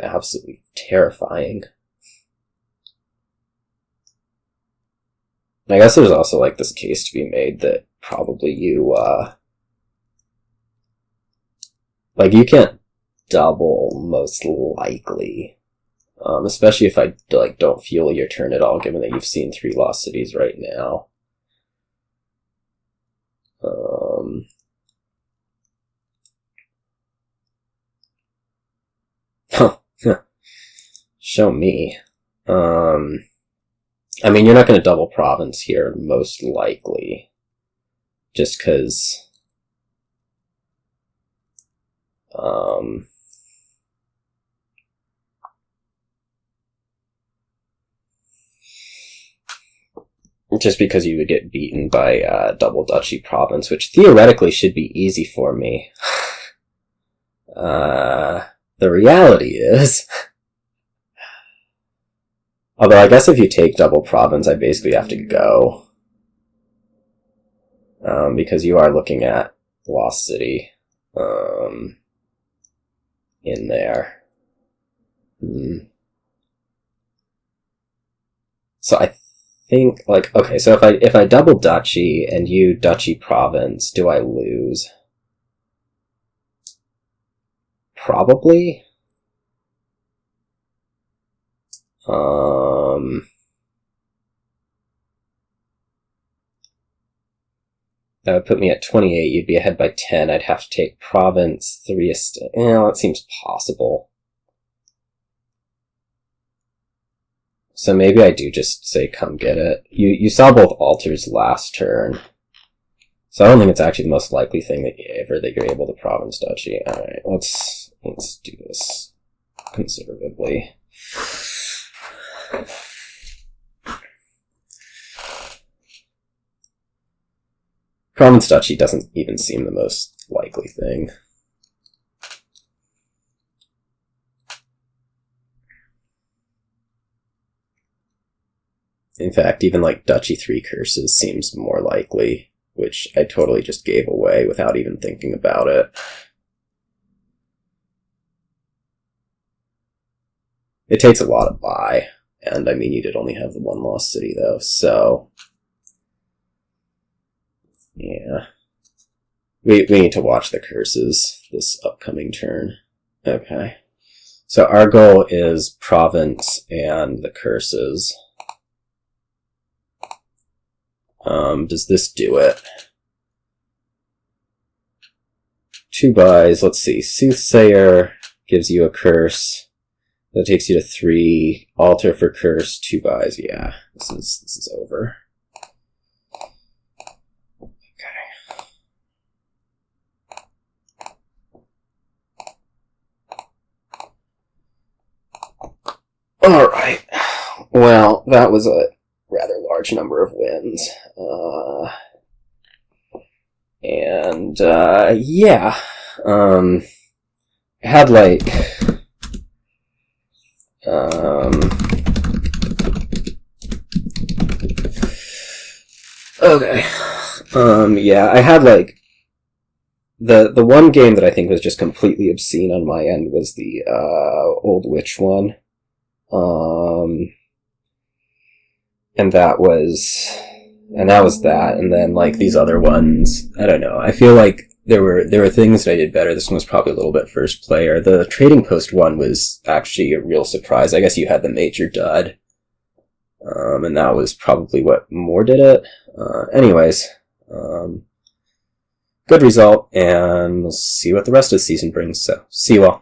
Absolutely terrifying. I guess there's also like this case to be made that probably you like you can't double most likely, especially if I like don't fuel your turn at all, given that you've seen 3 lost cities right now. Show me. I mean, you're not going to double province here, most likely, just because. Just because you would get beaten by double duchy province, which theoretically should be easy for me. The reality is... Although I guess if you take double province, I basically have to go. Because you are looking at Lost City in there. So I think, like, okay, so if I double duchy and you duchy province, do I lose? Probably. That would put me at 28. You'd be ahead by 10. I'd have to take province, 3 estate. That seems possible. So maybe I do just say, come get it. You saw both altars last turn. So I don't think it's actually the most likely thing that you're able to province duchy. Alright, let's do this conservatively. Province duchy doesn't even seem the most likely thing. In fact, even like Duchy 3 Curses seems more likely, which I totally just gave away without even thinking about it. It takes a lot of buy, and I mean, you did only have the 1 lost city though, so... yeah. We need to watch the curses this upcoming turn. Okay. So our goal is province and the curses. Does this do it? 2 buys, let's see. Soothsayer gives you a curse. That takes you to 3. Altar for curse, 2 buys. Yeah, this is over. Okay. Alright. Well, that was a rather large number of wins. Yeah. Had like... okay. Yeah, I had like... The one game that I think was just completely obscene on my end was the, Old Witch one. And that was that. And then, like, these other ones, I don't know. I feel like there were things that I did better. This one was probably a little bit first player. The Trading Post one was actually a real surprise. I guess you had the major dud. And that was probably what more did it. Anyways, good result, and we'll see what the rest of the season brings. So, see you all.